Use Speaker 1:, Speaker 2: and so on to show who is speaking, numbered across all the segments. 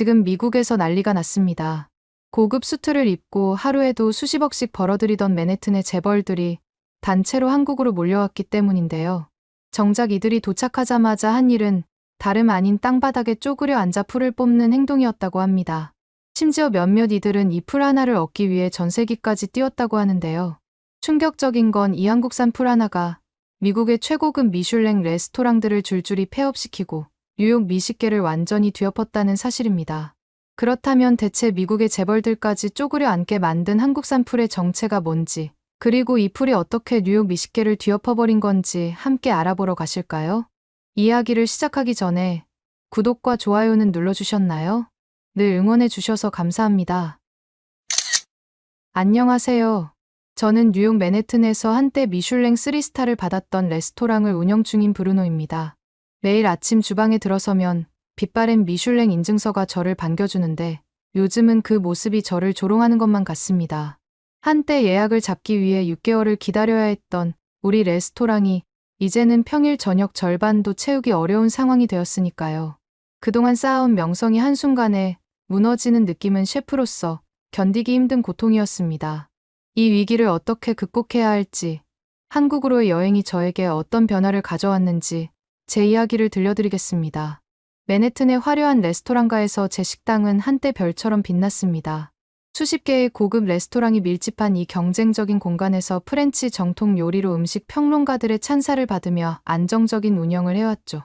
Speaker 1: 지금 미국에서 난리가 났습니다. 고급 수트를 입고 하루에도 수십억씩 벌어들이던 맨해튼의 재벌들이 단체로 한국으로 몰려왔기 때문인데요. 정작 이들이 도착하자마자 한 일은 다름 아닌 땅바닥에 쪼그려 앉아 풀을 뽑는 행동이었다고 합니다. 심지어 몇몇 이들은 이 풀 하나를 얻기 위해 전세기까지 뛰었다고 하는데요. 충격적인 건 이 한국산 풀 하나가 미국의 최고급 미슐랭 레스토랑들을 줄줄이 폐업시키고 뉴욕 미식계를 완전히 뒤엎었다는 사실입니다. 그렇다면 대체 미국의 재벌들까지 쪼그려 앉게 만든 한국산 풀의 정체가 뭔지, 그리고 이 풀이 어떻게 뉴욕 미식계를 뒤엎어버린 건지 함께 알아보러 가실까요? 이야기를 시작하기 전에 구독과 좋아요는 눌러주셨나요? 늘 응원해주셔서 감사합니다. 안녕하세요. 저는 뉴욕 맨해튼에서 한때 미슐랭 3스타를 받았던 레스토랑을 운영 중인 브루노입니다. 매일 아침 주방에 들어서면 빛바랜 미슐랭 인증서가 저를 반겨주는데 요즘은 그 모습이 저를 조롱하는 것만 같습니다. 한때 예약을 잡기 위해 6개월을 기다려야 했던 우리 레스토랑이 이제는 평일 저녁 절반도 채우기 어려운 상황이 되었으니까요. 그동안 쌓아온 명성이 한순간에 무너지는 느낌은 셰프로서 견디기 힘든 고통이었습니다. 이 위기를 어떻게 극복해야 할지, 한국으로의 여행이 저에게 어떤 변화를 가져왔는지 제 이야기를 들려드리겠습니다. 맨해튼의 화려한 레스토랑가에서 제 식당은 한때 별처럼 빛났습니다. 수십 개의 고급 레스토랑이 밀집한 이 경쟁적인 공간에서 프렌치 정통 요리로 음식 평론가들의 찬사를 받으며 안정적인 운영을 해왔죠.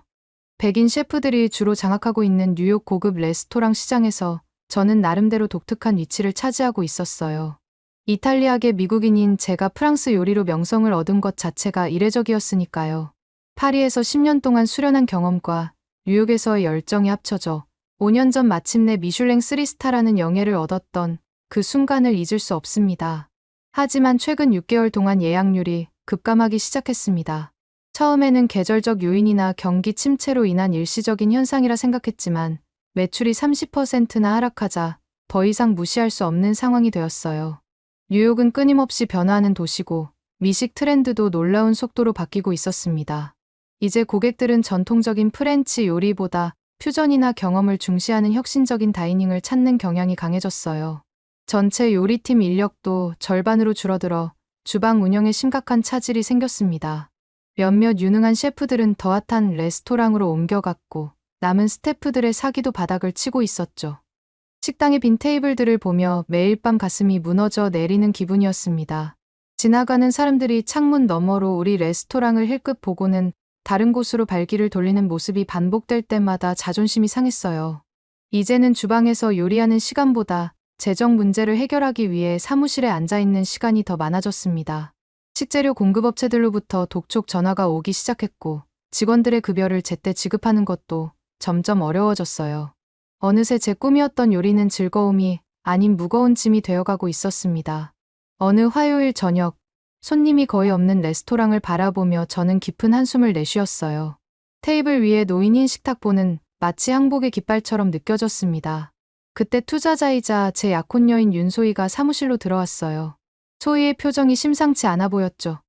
Speaker 1: 백인 셰프들이 주로 장악하고 있는 뉴욕 고급 레스토랑 시장에서 저는 나름대로 독특한 위치를 차지하고 있었어요. 이탈리아계 미국인인 제가 프랑스 요리로 명성을 얻은 것 자체가 이례적이었으니까요. 파리에서 10년 동안 수련한 경험과 뉴욕에서의 열정이 합쳐져 5년 전 마침내 미슐랭 3스타라는 영예를 얻었던 그 순간을 잊을 수 없습니다. 하지만 최근 6개월 동안 예약률이 급감하기 시작했습니다. 처음에는 계절적 요인이나 경기 침체로 인한 일시적인 현상이라 생각했지만 매출이 30%나 하락하자 더 이상 무시할 수 없는 상황이 되었어요. 뉴욕은 끊임없이 변화하는 도시고 미식 트렌드도 놀라운 속도로 바뀌고 있었습니다. 이제 고객들은 전통적인 프렌치 요리보다 퓨전이나 경험을 중시하는 혁신적인 다이닝을 찾는 경향이 강해졌어요. 전체 요리팀 인력도 절반으로 줄어들어 주방 운영에 심각한 차질이 생겼습니다. 몇몇 유능한 셰프들은 더 핫한 레스토랑으로 옮겨갔고 남은 스태프들의 사기도 바닥을 치고 있었죠. 식당의 빈 테이블들을 보며 매일 밤 가슴이 무너져 내리는 기분이었습니다. 지나가는 사람들이 창문 너머로 우리 레스토랑을 힐끗 보고는 다른 곳으로 발길을 돌리는 모습이 반복될 때마다 자존심이 상했어요. 이제는 주방에서 요리하는 시간보다 재정 문제를 해결하기 위해 사무실에 앉아있는 시간이 더 많아졌습니다. 식재료 공급업체들로부터 독촉 전화가 오기 시작했고 직원들의 급여를 제때 지급하는 것도 점점 어려워졌어요. 어느새 제 꿈이었던 요리는 즐거움이 아닌 무거운 짐이 되어가고 있었습니다. 어느 화요일 저녁, 손님이 거의 없는 레스토랑을 바라보며 저는 깊은 한숨을 내쉬었어요. 테이블 위에 놓인 흰 식탁보는 마치 항복의 깃발처럼 느껴졌습니다. 그때 투자자이자 제 약혼 여인 윤소희가 사무실로 들어왔어요. 소희의 표정이 심상치 않아 보였죠.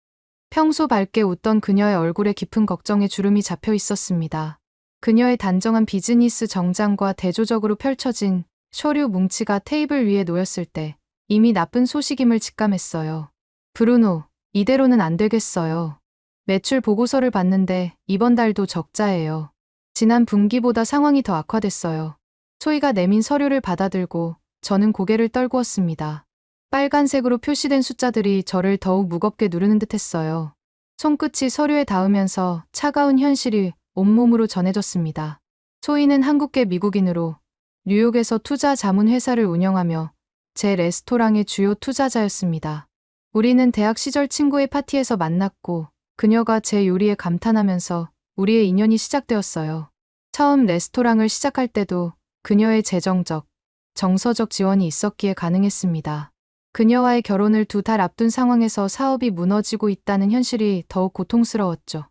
Speaker 1: 평소 밝게 웃던 그녀의 얼굴에 깊은 걱정의 주름이 잡혀 있었습니다. 그녀의 단정한 비즈니스 정장과 대조적으로 펼쳐진 서류 뭉치가 테이블 위에 놓였을 때 이미 나쁜 소식임을 직감했어요. 브루노, 이대로는 안 되겠어요. 매출 보고서를 봤는데 이번 달도 적자예요. 지난 분기보다 상황이 더 악화됐어요. 소희가 내민 서류를 받아들고 저는 고개를 떨구었습니다. 빨간색으로 표시된 숫자들이 저를 더욱 무겁게 누르는 듯했어요. 손끝이 서류에 닿으면서 차가운 현실이 온몸으로 전해졌습니다. 소희는 한국계 미국인으로 뉴욕에서 투자 자문 회사를 운영하며 제 레스토랑의 주요 투자자였습니다. 우리는 대학 시절 친구의 파티에서 만났고 그녀가 제 요리에 감탄하면서 우리의 인연이 시작되었어요. 처음 레스토랑을 시작할 때도 그녀의 재정적, 정서적 지원이 있었기에 가능했습니다. 그녀와의 결혼을 2달 앞둔 상황에서 사업이 무너지고 있다는 현실이 더욱 고통스러웠죠.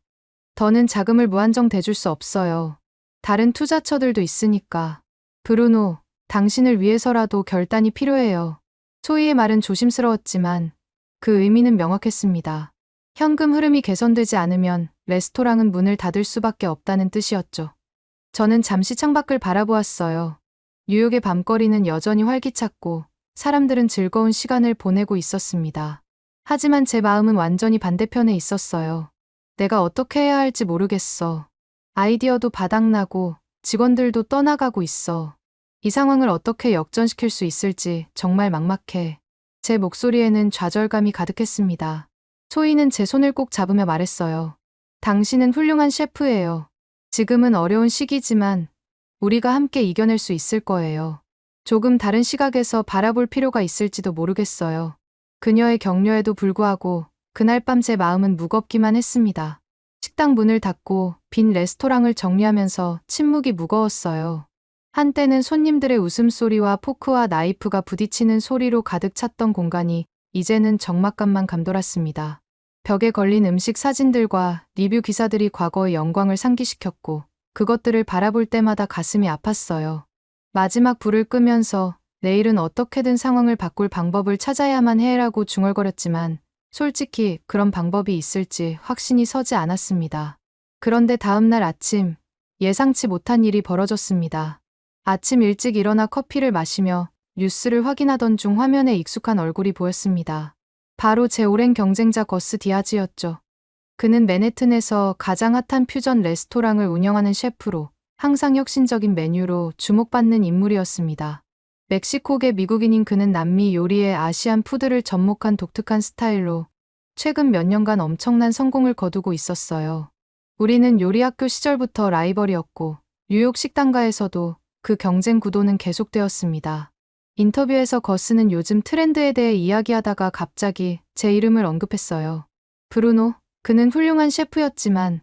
Speaker 1: 더는 자금을 무한정 대줄 수 없어요. 다른 투자처들도 있으니까. 브루노, 당신을 위해서라도 결단이 필요해요. 소희의 말은 조심스러웠지만 그 의미는 명확했습니다. 현금 흐름이 개선되지 않으면 레스토랑은 문을 닫을 수밖에 없다는 뜻이었죠. 저는 잠시 창밖을 바라보았어요. 뉴욕의 밤거리는 여전히 활기찼고 사람들은 즐거운 시간을 보내고 있었습니다. 하지만 제 마음은 완전히 반대편에 있었어요. 내가 어떻게 해야 할지 모르겠어. 아이디어도 바닥나고 직원들도 떠나가고 있어. 이 상황을 어떻게 역전시킬 수 있을지 정말 막막해. 제 목소리에는 좌절감이 가득했습니다. 소희는 제 손을 꼭 잡으며 말했어요. 당신은 훌륭한 셰프예요. 지금은 어려운 시기지만 우리가 함께 이겨낼 수 있을 거예요. 조금 다른 시각에서 바라볼 필요가 있을지도 모르겠어요. 그녀의 격려에도 불구하고 그날 밤 제 마음은 무겁기만 했습니다. 식당 문을 닫고 빈 레스토랑을 정리하면서 침묵이 무거웠어요. 한때는 손님들의 웃음소리와 포크와 나이프가 부딪히는 소리로 가득 찼던 공간이 이제는 적막감만 감돌았습니다. 벽에 걸린 음식 사진들과 리뷰 기사들이 과거의 영광을 상기시켰고 그것들을 바라볼 때마다 가슴이 아팠어요. 마지막 불을 끄면서 내일은 어떻게든 상황을 바꿀 방법을 찾아야만 해라고 중얼거렸지만 솔직히 그런 방법이 있을지 확신이 서지 않았습니다. 그런데 다음 날 아침 예상치 못한 일이 벌어졌습니다. 아침 일찍 일어나 커피를 마시며 뉴스를 확인하던 중 화면에 익숙한 얼굴이 보였습니다. 바로 제 오랜 경쟁자 거스 디아즈였죠. 그는 맨해튼에서 가장 핫한 퓨전 레스토랑을 운영하는 셰프로 항상 혁신적인 메뉴로 주목받는 인물이었습니다. 멕시코계 미국인인 그는 남미 요리에 아시안 푸드를 접목한 독특한 스타일로 최근 몇 년간 엄청난 성공을 거두고 있었어요. 우리는 요리학교 시절부터 라이벌이었고 뉴욕 식당가에서도 그 경쟁 구도는 계속되었습니다. 인터뷰에서 거스는 요즘 트렌드에 대해 이야기하다가 갑자기 제 이름을 언급했어요. 브루노, 그는 훌륭한 셰프였지만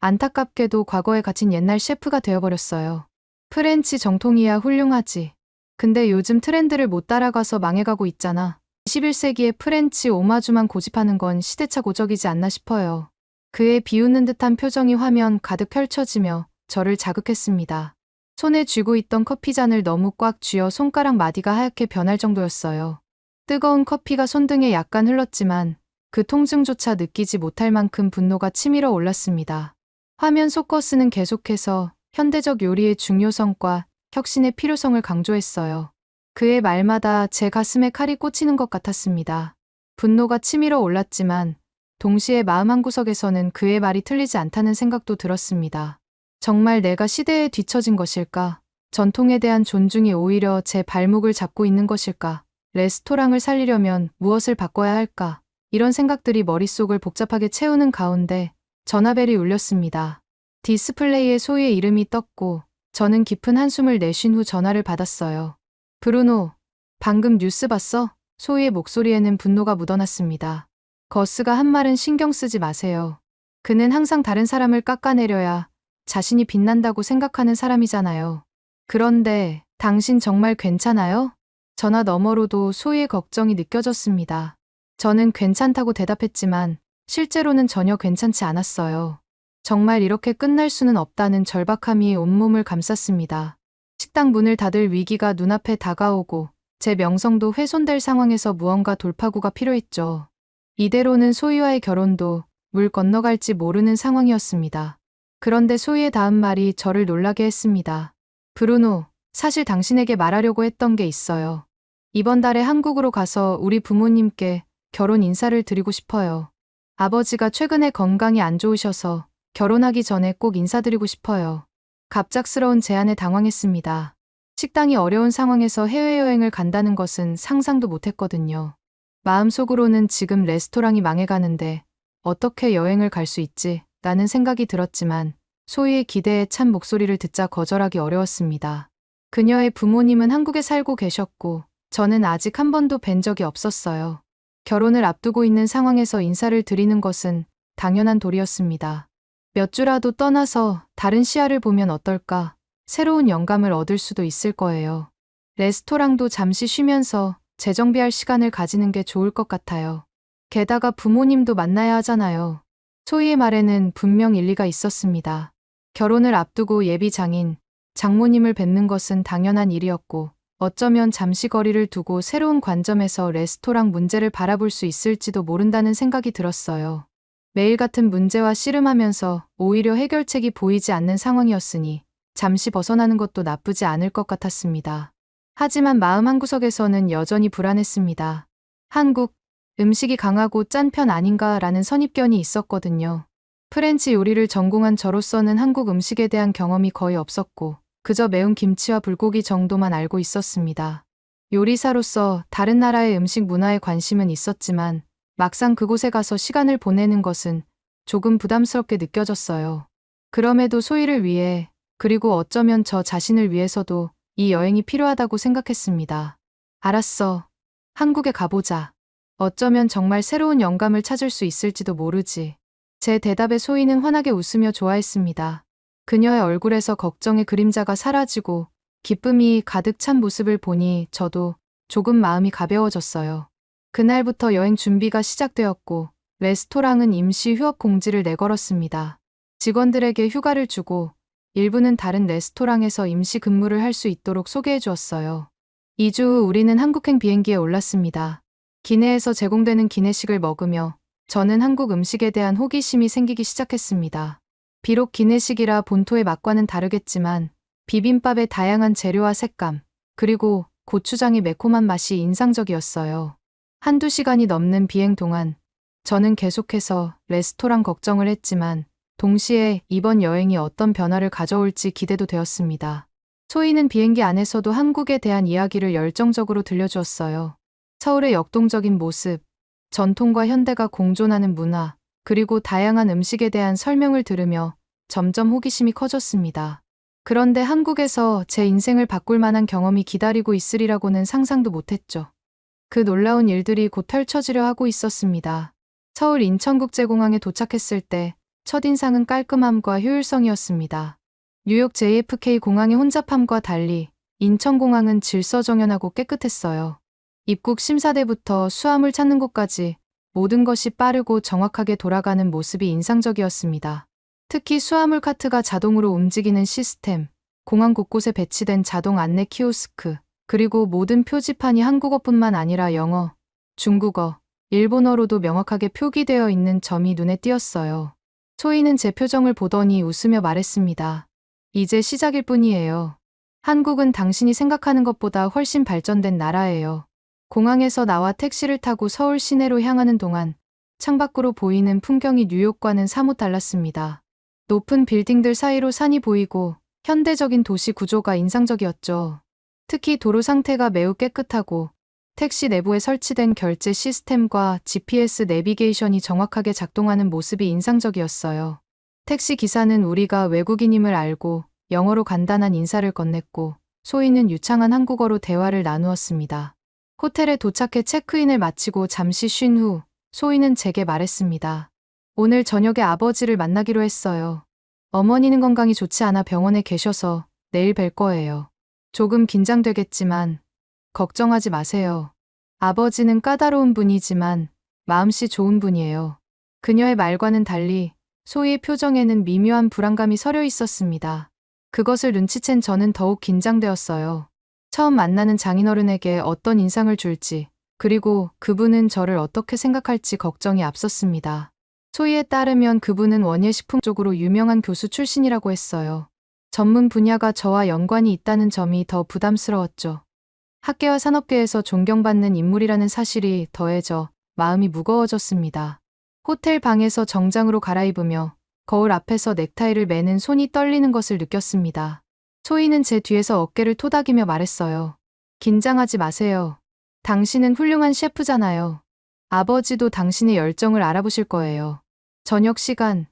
Speaker 1: 안타깝게도 과거에 갇힌 옛날 셰프가 되어버렸어요. 프렌치 정통이야 훌륭하지. 근데 요즘 트렌드를 못 따라가서 망해가고 있잖아. 21세기에 프렌치 오마주만 고집하는 건 시대착오적이지 않나 싶어요. 그의 비웃는 듯한 표정이 화면 가득 펼쳐지며 저를 자극했습니다. 손에 쥐고 있던 커피잔을 너무 꽉 쥐어 손가락 마디가 하얗게 변할 정도였어요. 뜨거운 커피가 손등에 약간 흘렀지만 그 통증조차 느끼지 못할 만큼 분노가 치밀어 올랐습니다. 화면 속 거스는 계속해서 현대적 요리의 중요성과 혁신의 필요성을 강조했어요. 그의 말마다 제 가슴에 칼이 꽂히는 것 같았습니다. 분노가 치밀어 올랐지만 동시에 마음 한구석에서는 그의 말이 틀리지 않다는 생각도 들었습니다. 정말 내가 시대에 뒤처진 것일까? 전통에 대한 존중이 오히려 제 발목을 잡고 있는 것일까? 레스토랑을 살리려면 무엇을 바꿔야 할까? 이런 생각들이 머릿속을 복잡하게 채우는 가운데 전화벨이 울렸습니다. 디스플레이에 소희의 이름이 떴고 저는 깊은 한숨을 내쉰 후 전화를 받았어요. 브루노, 방금 뉴스 봤어? 소희의 목소리에는 분노가 묻어났습니다. 거스가 한 말은 신경 쓰지 마세요. 그는 항상 다른 사람을 깎아내려야 자신이 빛난다고 생각하는 사람이잖아요. 그런데 당신 정말 괜찮아요? 전화 너머로도 소희의 걱정이 느껴졌습니다. 저는 괜찮다고 대답했지만 실제로는 전혀 괜찮지 않았어요. 정말 이렇게 끝날 수는 없다는 절박함이 온몸을 감쌌습니다. 식당 문을 닫을 위기가 눈앞에 다가오고 제 명성도 훼손될 상황에서 무언가 돌파구가 필요했죠. 이대로는 소희와의 결혼도 물 건너갈지 모르는 상황이었습니다. 그런데 소희의 다음 말이 저를 놀라게 했습니다. 브루노, 사실 당신에게 말하려고 했던 게 있어요. 이번 달에 한국으로 가서 우리 부모님께 결혼 인사를 드리고 싶어요. 아버지가 최근에 건강이 안 좋으셔서 결혼하기 전에 꼭 인사드리고 싶어요. 갑작스러운 제안에 당황했습니다. 식당이 어려운 상황에서 해외여행을 간다는 것은 상상도 못했거든요. 마음속으로는 지금 레스토랑이 망해가는데 어떻게 여행을 갈 수 있지? 라는 생각이 들었지만 소희의 기대에 찬 목소리를 듣자 거절하기 어려웠습니다. 그녀의 부모님은 한국에 살고 계셨고 저는 아직 한 번도 뵌 적이 없었어요. 결혼을 앞두고 있는 상황에서 인사를 드리는 것은 당연한 도리였습니다. 몇 주라도 떠나서 다른 시야를 보면 어떨까? 새로운 영감을 얻을 수도 있을 거예요. 레스토랑도 잠시 쉬면서 재정비할 시간을 가지는 게 좋을 것 같아요. 게다가 부모님도 만나야 하잖아요. 소희의 말에는 분명 일리가 있었습니다. 결혼을 앞두고 예비 장인, 장모님을 뵙는 것은 당연한 일이었고 어쩌면 잠시 거리를 두고 새로운 관점에서 레스토랑 문제를 바라볼 수 있을지도 모른다는 생각이 들었어요. 매일 같은 문제와 씨름하면서 오히려 해결책이 보이지 않는 상황이었으니 잠시 벗어나는 것도 나쁘지 않을 것 같았습니다. 하지만 마음 한구석에서는 여전히 불안했습니다. 한국 음식이 강하고 짠 편 아닌가라는 선입견이 있었거든요. 프렌치 요리를 전공한 저로서는 한국 음식에 대한 경험이 거의 없었고 그저 매운 김치와 불고기 정도만 알고 있었습니다. 요리사로서 다른 나라의 음식 문화에 관심은 있었지만 막상 그곳에 가서 시간을 보내는 것은 조금 부담스럽게 느껴졌어요. 그럼에도 소희를 위해 그리고 어쩌면 저 자신을 위해서도 이 여행이 필요하다고 생각했습니다. 알았어. 한국에 가보자. 어쩌면 정말 새로운 영감을 찾을 수 있을지도 모르지. 제 대답에 소희는 환하게 웃으며 좋아했습니다. 그녀의 얼굴에서 걱정의 그림자가 사라지고 기쁨이 가득 찬 모습을 보니 저도 조금 마음이 가벼워졌어요. 그날부터 여행 준비가 시작되었고 레스토랑은 임시 휴업 공지를 내걸었습니다. 직원들에게 휴가를 주고 일부는 다른 레스토랑에서 임시 근무를 할 수 있도록 소개해 주었어요. 2주 후 우리는 한국행 비행기에 올랐습니다. 기내에서 제공되는 기내식을 먹으며 저는 한국 음식에 대한 호기심이 생기기 시작했습니다. 비록 기내식이라 본토의 맛과는 다르겠지만 비빔밥의 다양한 재료와 색감, 그리고 고추장의 매콤한 맛이 인상적이었어요. 한두 시간이 넘는 비행 동안 저는 계속해서 레스토랑 걱정을 했지만 동시에 이번 여행이 어떤 변화를 가져올지 기대도 되었습니다. 소희는 비행기 안에서도 한국에 대한 이야기를 열정적으로 들려주었어요. 서울의 역동적인 모습, 전통과 현대가 공존하는 문화, 그리고 다양한 음식에 대한 설명을 들으며 점점 호기심이 커졌습니다. 그런데 한국에서 제 인생을 바꿀 만한 경험이 기다리고 있으리라고는 상상도 못했죠. 그 놀라운 일들이 곧 펼쳐지려 하고 있었습니다. 서울 인천국제공항에 도착했을 때 첫인상은 깔끔함과 효율성이었습니다. 뉴욕 JFK 공항의 혼잡함과 달리 인천공항은 질서정연하고 깨끗했어요. 입국 심사대부터 수화물 찾는 곳까지 모든 것이 빠르고 정확하게 돌아가는 모습이 인상적이었습니다. 특히 수화물 카트가 자동으로 움직이는 시스템, 공항 곳곳에 배치된 자동 안내 키오스크, 그리고 모든 표지판이 한국어뿐만 아니라 영어, 중국어, 일본어로도 명확하게 표기되어 있는 점이 눈에 띄었어요. 소희는 제 표정을 보더니 웃으며 말했습니다. 이제 시작일 뿐이에요. 한국은 당신이 생각하는 것보다 훨씬 발전된 나라예요. 공항에서 나와 택시를 타고 서울 시내로 향하는 동안 창밖으로 보이는 풍경이 뉴욕과는 사뭇 달랐습니다. 높은 빌딩들 사이로 산이 보이고 현대적인 도시 구조가 인상적이었죠. 특히 도로 상태가 매우 깨끗하고 택시 내부에 설치된 결제 시스템과 GPS 내비게이션이 정확하게 작동하는 모습이 인상적이었어요. 택시 기사는 우리가 외국인임을 알고 영어로 간단한 인사를 건넸고 소희는 유창한 한국어로 대화를 나누었습니다. 호텔에 도착해 체크인을 마치고 잠시 쉰 후 소희는 제게 말했습니다. 오늘 저녁에 아버지를 만나기로 했어요. 어머니는 건강이 좋지 않아 병원에 계셔서 내일 뵐 거예요. 조금 긴장되겠지만 걱정하지 마세요. 아버지는 까다로운 분이지만 마음씨 좋은 분이에요. 그녀의 말과는 달리 소희의 표정에는 미묘한 불안감이 서려 있었습니다. 그것을 눈치챈 저는 더욱 긴장되었어요. 처음 만나는 장인어른에게 어떤 인상을 줄지, 그리고 그분은 저를 어떻게 생각할지 걱정이 앞섰습니다. 소희에 따르면 그분은 원예식품 쪽으로 유명한 교수 출신이라고 했어요. 전문 분야가 저와 연관이 있다는 점이 더 부담스러웠죠. 학계와 산업계에서 존경받는 인물이라는 사실이 더해져 마음이 무거워졌습니다. 호텔 방에서 정장으로 갈아입으며 거울 앞에서 넥타이를 매는 손이 떨리는 것을 느꼈습니다. 소희는 제 뒤에서 어깨를 토닥이며 말했어요. 긴장하지 마세요. 당신은 훌륭한 셰프잖아요. 아버지도 당신의 열정을 알아보실 거예요. 저녁 시간,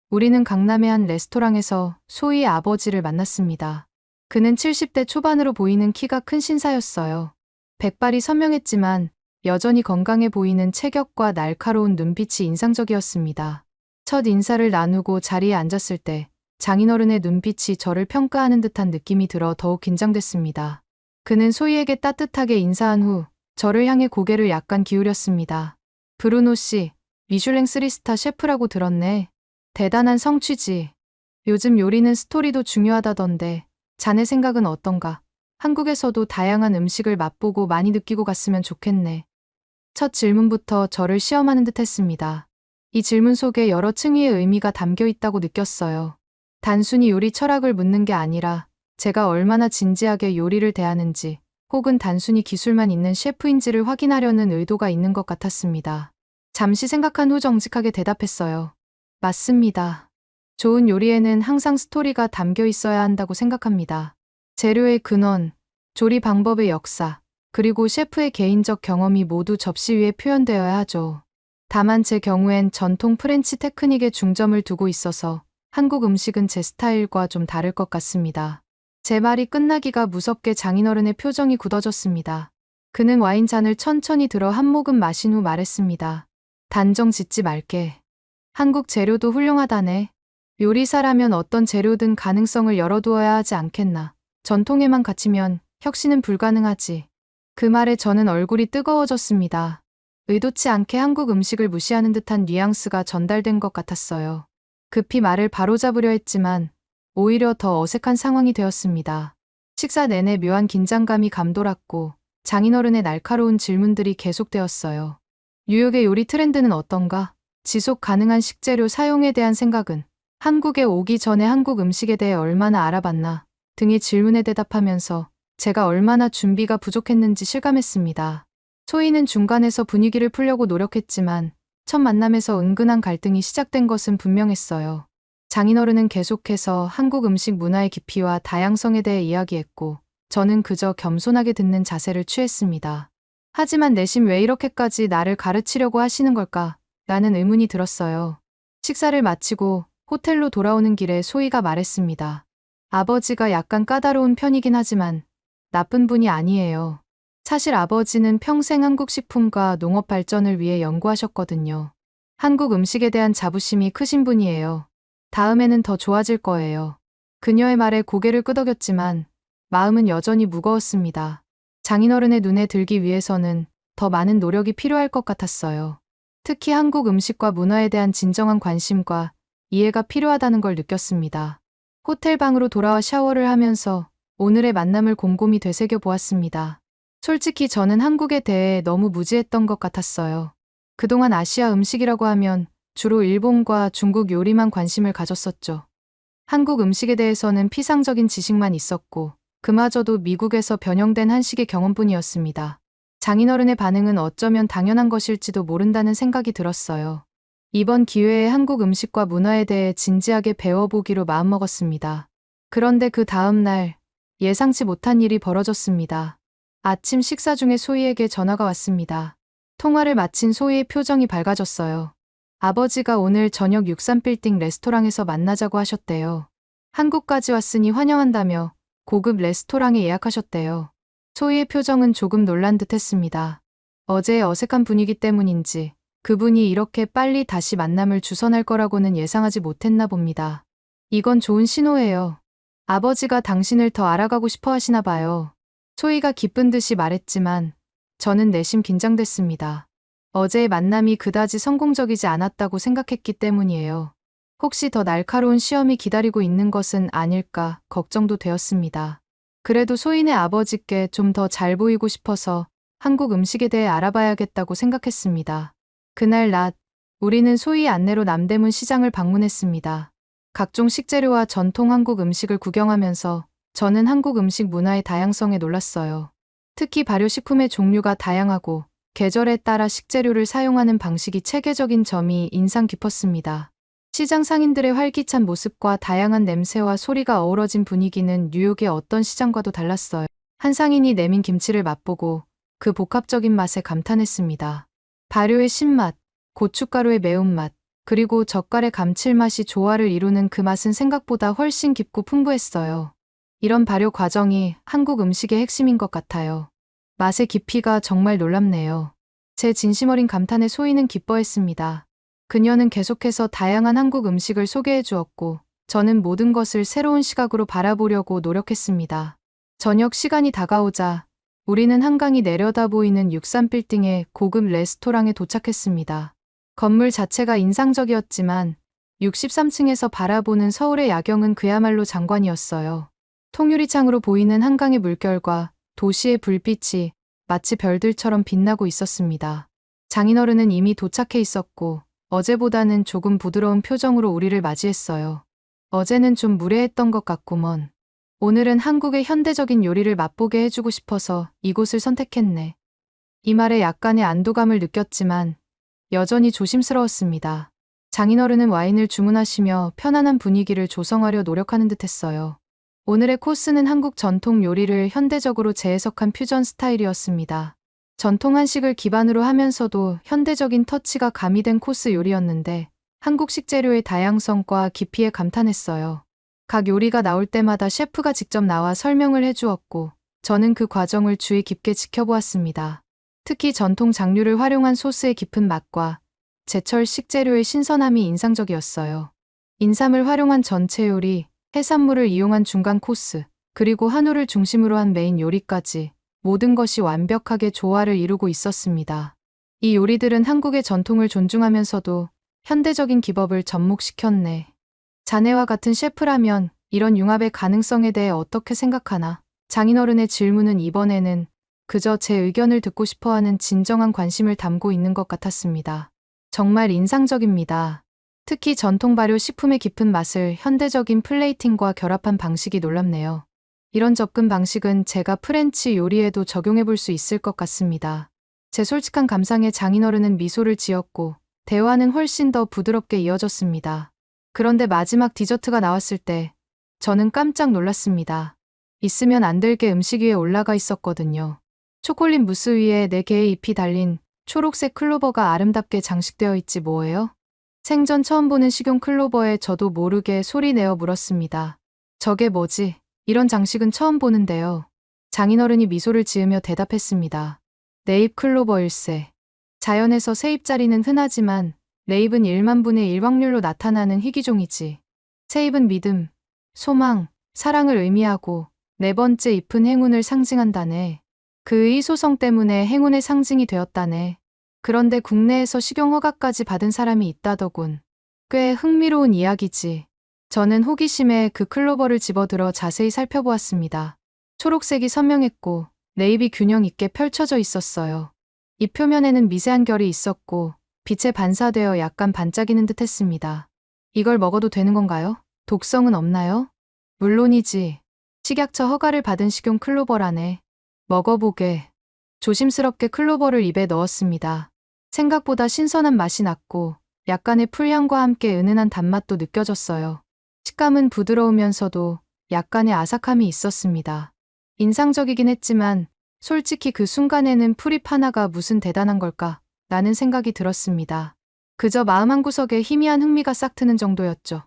Speaker 1: 우리는 강남의 한 레스토랑에서 소희의 아버지를 만났습니다. 그는 70대 초반으로 보이는 키가 큰 신사였어요. 백발이 선명했지만 여전히 건강해 보이는 체격과 날카로운 눈빛이 인상적이었습니다. 첫 인사를 나누고 자리에 앉았을 때 장인어른의 눈빛이 저를 평가하는 듯한 느낌이 들어 더욱 긴장됐습니다. 그는 소희에게 따뜻하게 인사한 후 저를 향해 고개를 약간 기울였습니다. 브루노 씨, 미슐랭 3스타 셰프라고 들었네. 대단한 성취지. 요즘 요리는 스토리도 중요하다던데 자네 생각은 어떤가? 한국에서도 다양한 음식을 맛보고 많이 느끼고 갔으면 좋겠네. 첫 질문부터 저를 시험하는 듯 했습니다. 이 질문 속에 여러 층위의 의미가 담겨 있다고 느꼈어요. 단순히 요리 철학을 묻는 게 아니라 제가 얼마나 진지하게 요리를 대하는지, 혹은 단순히 기술만 있는 셰프인지를 확인하려는 의도가 있는 것 같았습니다. 잠시 생각한 후 정직하게 대답했어요. 맞습니다. 좋은 요리에는 항상 스토리가 담겨 있어야 한다고 생각합니다. 재료의 근원, 조리 방법의 역사, 그리고 셰프의 개인적 경험이 모두 접시 위에 표현되어야 하죠. 다만 제 경우엔 전통 프렌치 테크닉에 중점을 두고 있어서 한국 음식은 제 스타일과 좀 다를 것 같습니다. 제 말이 끝나기가 무섭게 장인어른의 표정이 굳어졌습니다. 그는 와인잔을 천천히 들어 한 모금 마신 후 말했습니다. 단정 짓지 말게. 한국 재료도 훌륭하다네. 요리사라면 어떤 재료든 가능성을 열어두어야 하지 않겠나. 전통에만 갇히면 혁신은 불가능하지. 그 말에 저는 얼굴이 뜨거워졌습니다. 의도치 않게 한국 음식을 무시하는 듯한 뉘앙스가 전달된 것 같았어요. 급히 말을 바로잡으려 했지만 오히려 더 어색한 상황이 되었습니다. 식사 내내 묘한 긴장감이 감돌았고 장인어른의 날카로운 질문들이 계속되었어요. 뉴욕의 요리 트렌드는 어떤가? 지속 가능한 식재료 사용에 대한 생각은? 한국에 오기 전에 한국 음식에 대해 얼마나 알아봤나? 등의 질문에 대답하면서 제가 얼마나 준비가 부족했는지 실감했습니다. 소희는 중간에서 분위기를 풀려고 노력했지만 첫 만남에서 은근한 갈등이 시작된 것은 분명했어요. 장인어른은 계속해서 한국 음식 문화의 깊이와 다양성에 대해 이야기했고 저는 그저 겸손하게 듣는 자세를 취했습니다. 하지만 내심 왜 이렇게까지 나를 가르치려고 하시는 걸까? 라는 의문이 들었어요. 식사를 마치고 호텔로 돌아오는 길에 소희가 말했습니다. 아버지가 약간 까다로운 편이긴 하지만 나쁜 분이 아니에요. 사실 아버지는 평생 한국 식품과 농업 발전을 위해 연구하셨거든요. 한국 음식에 대한 자부심이 크신 분이에요. 다음에는 더 좋아질 거예요. 그녀의 말에 고개를 끄덕였지만 마음은 여전히 무거웠습니다. 장인어른의 눈에 들기 위해서는 더 많은 노력이 필요할 것 같았어요. 특히 한국 음식과 문화에 대한 진정한 관심과 이해가 필요하다는 걸 느꼈습니다. 호텔 방으로 돌아와 샤워를 하면서 오늘의 만남을 곰곰이 되새겨 보았습니다. 솔직히 저는 한국에 대해 너무 무지했던 것 같았어요. 그동안 아시아 음식이라고 하면 주로 일본과 중국 요리만 관심을 가졌었죠. 한국 음식에 대해서는 피상적인 지식만 있었고 그마저도 미국에서 변형된 한식의 경험뿐이었습니다. 장인어른의 반응은 어쩌면 당연한 것일지도 모른다는 생각이 들었어요. 이번 기회에 한국 음식과 문화에 대해 진지하게 배워보기로 마음먹었습니다. 그런데 그 다음 날 예상치 못한 일이 벌어졌습니다. 아침 식사 중에 소희에게 전화가 왔습니다. 통화를 마친 소희의 표정이 밝아졌어요. 아버지가 오늘 저녁 63빌딩 레스토랑에서 만나자고 하셨대요. 한국까지 왔으니 환영한다며 고급 레스토랑에 예약하셨대요. 소희의 표정은 조금 놀란 듯 했습니다. 어제의 어색한 분위기 때문인지 그분이 이렇게 빨리 다시 만남을 주선할 거라고는 예상하지 못했나 봅니다. 이건 좋은 신호예요. 아버지가 당신을 더 알아가고 싶어 하시나 봐요. 소희가 기쁜 듯이 말했지만 저는 내심 긴장됐습니다. 어제의 만남이 그다지 성공적이지 않았다고 생각했기 때문이에요. 혹시 더 날카로운 시험이 기다리고 있는 것은 아닐까 걱정도 되었습니다. 그래도 소희네 아버지께 좀 더 잘 보이고 싶어서 한국 음식에 대해 알아봐야겠다고 생각했습니다. 그날 낮, 우리는 소희의 안내로 남대문 시장을 방문했습니다. 각종 식재료와 전통 한국 음식을 구경하면서 저는 한국 음식 문화의 다양성에 놀랐어요. 특히 발효식품의 종류가 다양하고 계절에 따라 식재료를 사용하는 방식이 체계적인 점이 인상 깊었습니다. 시장 상인들의 활기찬 모습과 다양한 냄새와 소리가 어우러진 분위기는 뉴욕의 어떤 시장과도 달랐어요. 한 상인이 내민 김치를 맛보고 그 복합적인 맛에 감탄했습니다. 발효의 신맛, 고춧가루의 매운맛, 그리고 젓갈의 감칠맛이 조화를 이루는 그 맛은 생각보다 훨씬 깊고 풍부했어요. 이런 발효 과정이 한국 음식의 핵심인 것 같아요. 맛의 깊이가 정말 놀랍네요. 제 진심 어린 감탄에 소희는 기뻐했습니다. 그녀는 계속해서 다양한 한국 음식을 소개해 주었고 저는 모든 것을 새로운 시각으로 바라보려고 노력했습니다. 저녁 시간이 다가오자 우리는 한강이 내려다 보이는 63빌딩의 고급 레스토랑에 도착했습니다. 건물 자체가 인상적이었지만 63층에서 바라보는 서울의 야경은 그야말로 장관이었어요. 통유리창으로 보이는 한강의 물결과 도시의 불빛이 마치 별들처럼 빛나고 있었습니다. 장인어른은 이미 도착해 있었고 어제보다는 조금 부드러운 표정으로 우리를 맞이했어요. 어제는 좀 무례했던 것 같구먼. 오늘은 한국의 현대적인 요리를 맛보게 해주고 싶어서 이곳을 선택했네. 이 말에 약간의 안도감을 느꼈지만 여전히 조심스러웠습니다. 장인어른은 와인을 주문하시며 편안한 분위기를 조성하려 노력하는 듯 했어요. 오늘의 코스는 한국 전통 요리를 현대적으로 재해석한 퓨전 스타일이었습니다. 전통 한식을 기반으로 하면서도 현대적인 터치가 가미된 코스 요리였는데 한국 식재료의 다양성과 깊이에 감탄했어요. 각 요리가 나올 때마다 셰프가 직접 나와 설명을 해주었고 저는 그 과정을 주의 깊게 지켜보았습니다. 특히 전통 장류를 활용한 소스의 깊은 맛과 제철 식재료의 신선함이 인상적이었어요. 인삼을 활용한 전체 요리, 해산물을 이용한 중간 코스, 그리고 한우를 중심으로 한 메인 요리까지 모든 것이 완벽하게 조화를 이루고 있었습니다. 이 요리들은 한국의 전통을 존중하면서도 현대적인 기법을 접목시켰네. 자네와 같은 셰프라면 이런 융합의 가능성에 대해 어떻게 생각하나? 장인어른의 질문은 이번에는 그저 제 의견을 듣고 싶어하는 진정한 관심을 담고 있는 것 같았습니다. 정말 인상적입니다. 특히 전통 발효 식품의 깊은 맛을 현대적인 플레이팅과 결합한 방식이 놀랍네요. 이런 접근 방식은 제가 프렌치 요리에도 적용해 볼 수 있을 것 같습니다. 제 솔직한 감상에 장인어른은 미소를 지었고 대화는 훨씬 더 부드럽게 이어졌습니다. 그런데 마지막 디저트가 나왔을 때 저는 깜짝 놀랐습니다. 있으면 안 될 게 음식 위에 올라가 있었거든요. 초콜릿 무스 위에 4개의 잎이 달린 초록색 클로버가 아름답게 장식되어 있지 뭐예요? 생전 처음 보는 식용 클로버에 저도 모르게 소리 내어 물었습니다. 저게 뭐지? 이런 장식은 처음 보는데요. 장인어른이 미소를 지으며 대답했습니다. 네잎 클로버일세. 자연에서 새 잎자리는 흔하지만 네잎은 1만 분의 1 확률로 나타나는 희귀종이지. 새 잎은 믿음, 소망, 사랑을 의미하고 4번째 잎은 행운을 상징한다네. 그의 소성 때문에 행운의 상징이 되었다네. 그런데 국내에서 식용 허가까지 받은 사람이 있다더군. 꽤 흥미로운 이야기지. 저는 호기심에 그 클로버를 집어들어 자세히 살펴보았습니다. 초록색이 선명했고 네잎이 균형 있게 펼쳐져 있었어요. 잎 표면에는 미세한 결이 있었고 빛에 반사되어 약간 반짝이는 듯 했습니다. 이걸 먹어도 되는 건가요? 독성은 없나요? 물론이지. 식약처 허가를 받은 식용 클로버라네. 먹어보게. 조심스럽게 클로버를 입에 넣었습니다. 생각보다 신선한 맛이 났고 약간의 풀향과 함께 은은한 단맛도 느껴졌어요. 식감은 부드러우면서도 약간의 아삭함이 있었습니다. 인상적이긴 했지만 솔직히 그 순간에는 풀잎 하나가 무슨 대단한 걸까? 라는 생각이 들었습니다. 그저 마음 한구석에 희미한 흥미가 싹 트는 정도였죠.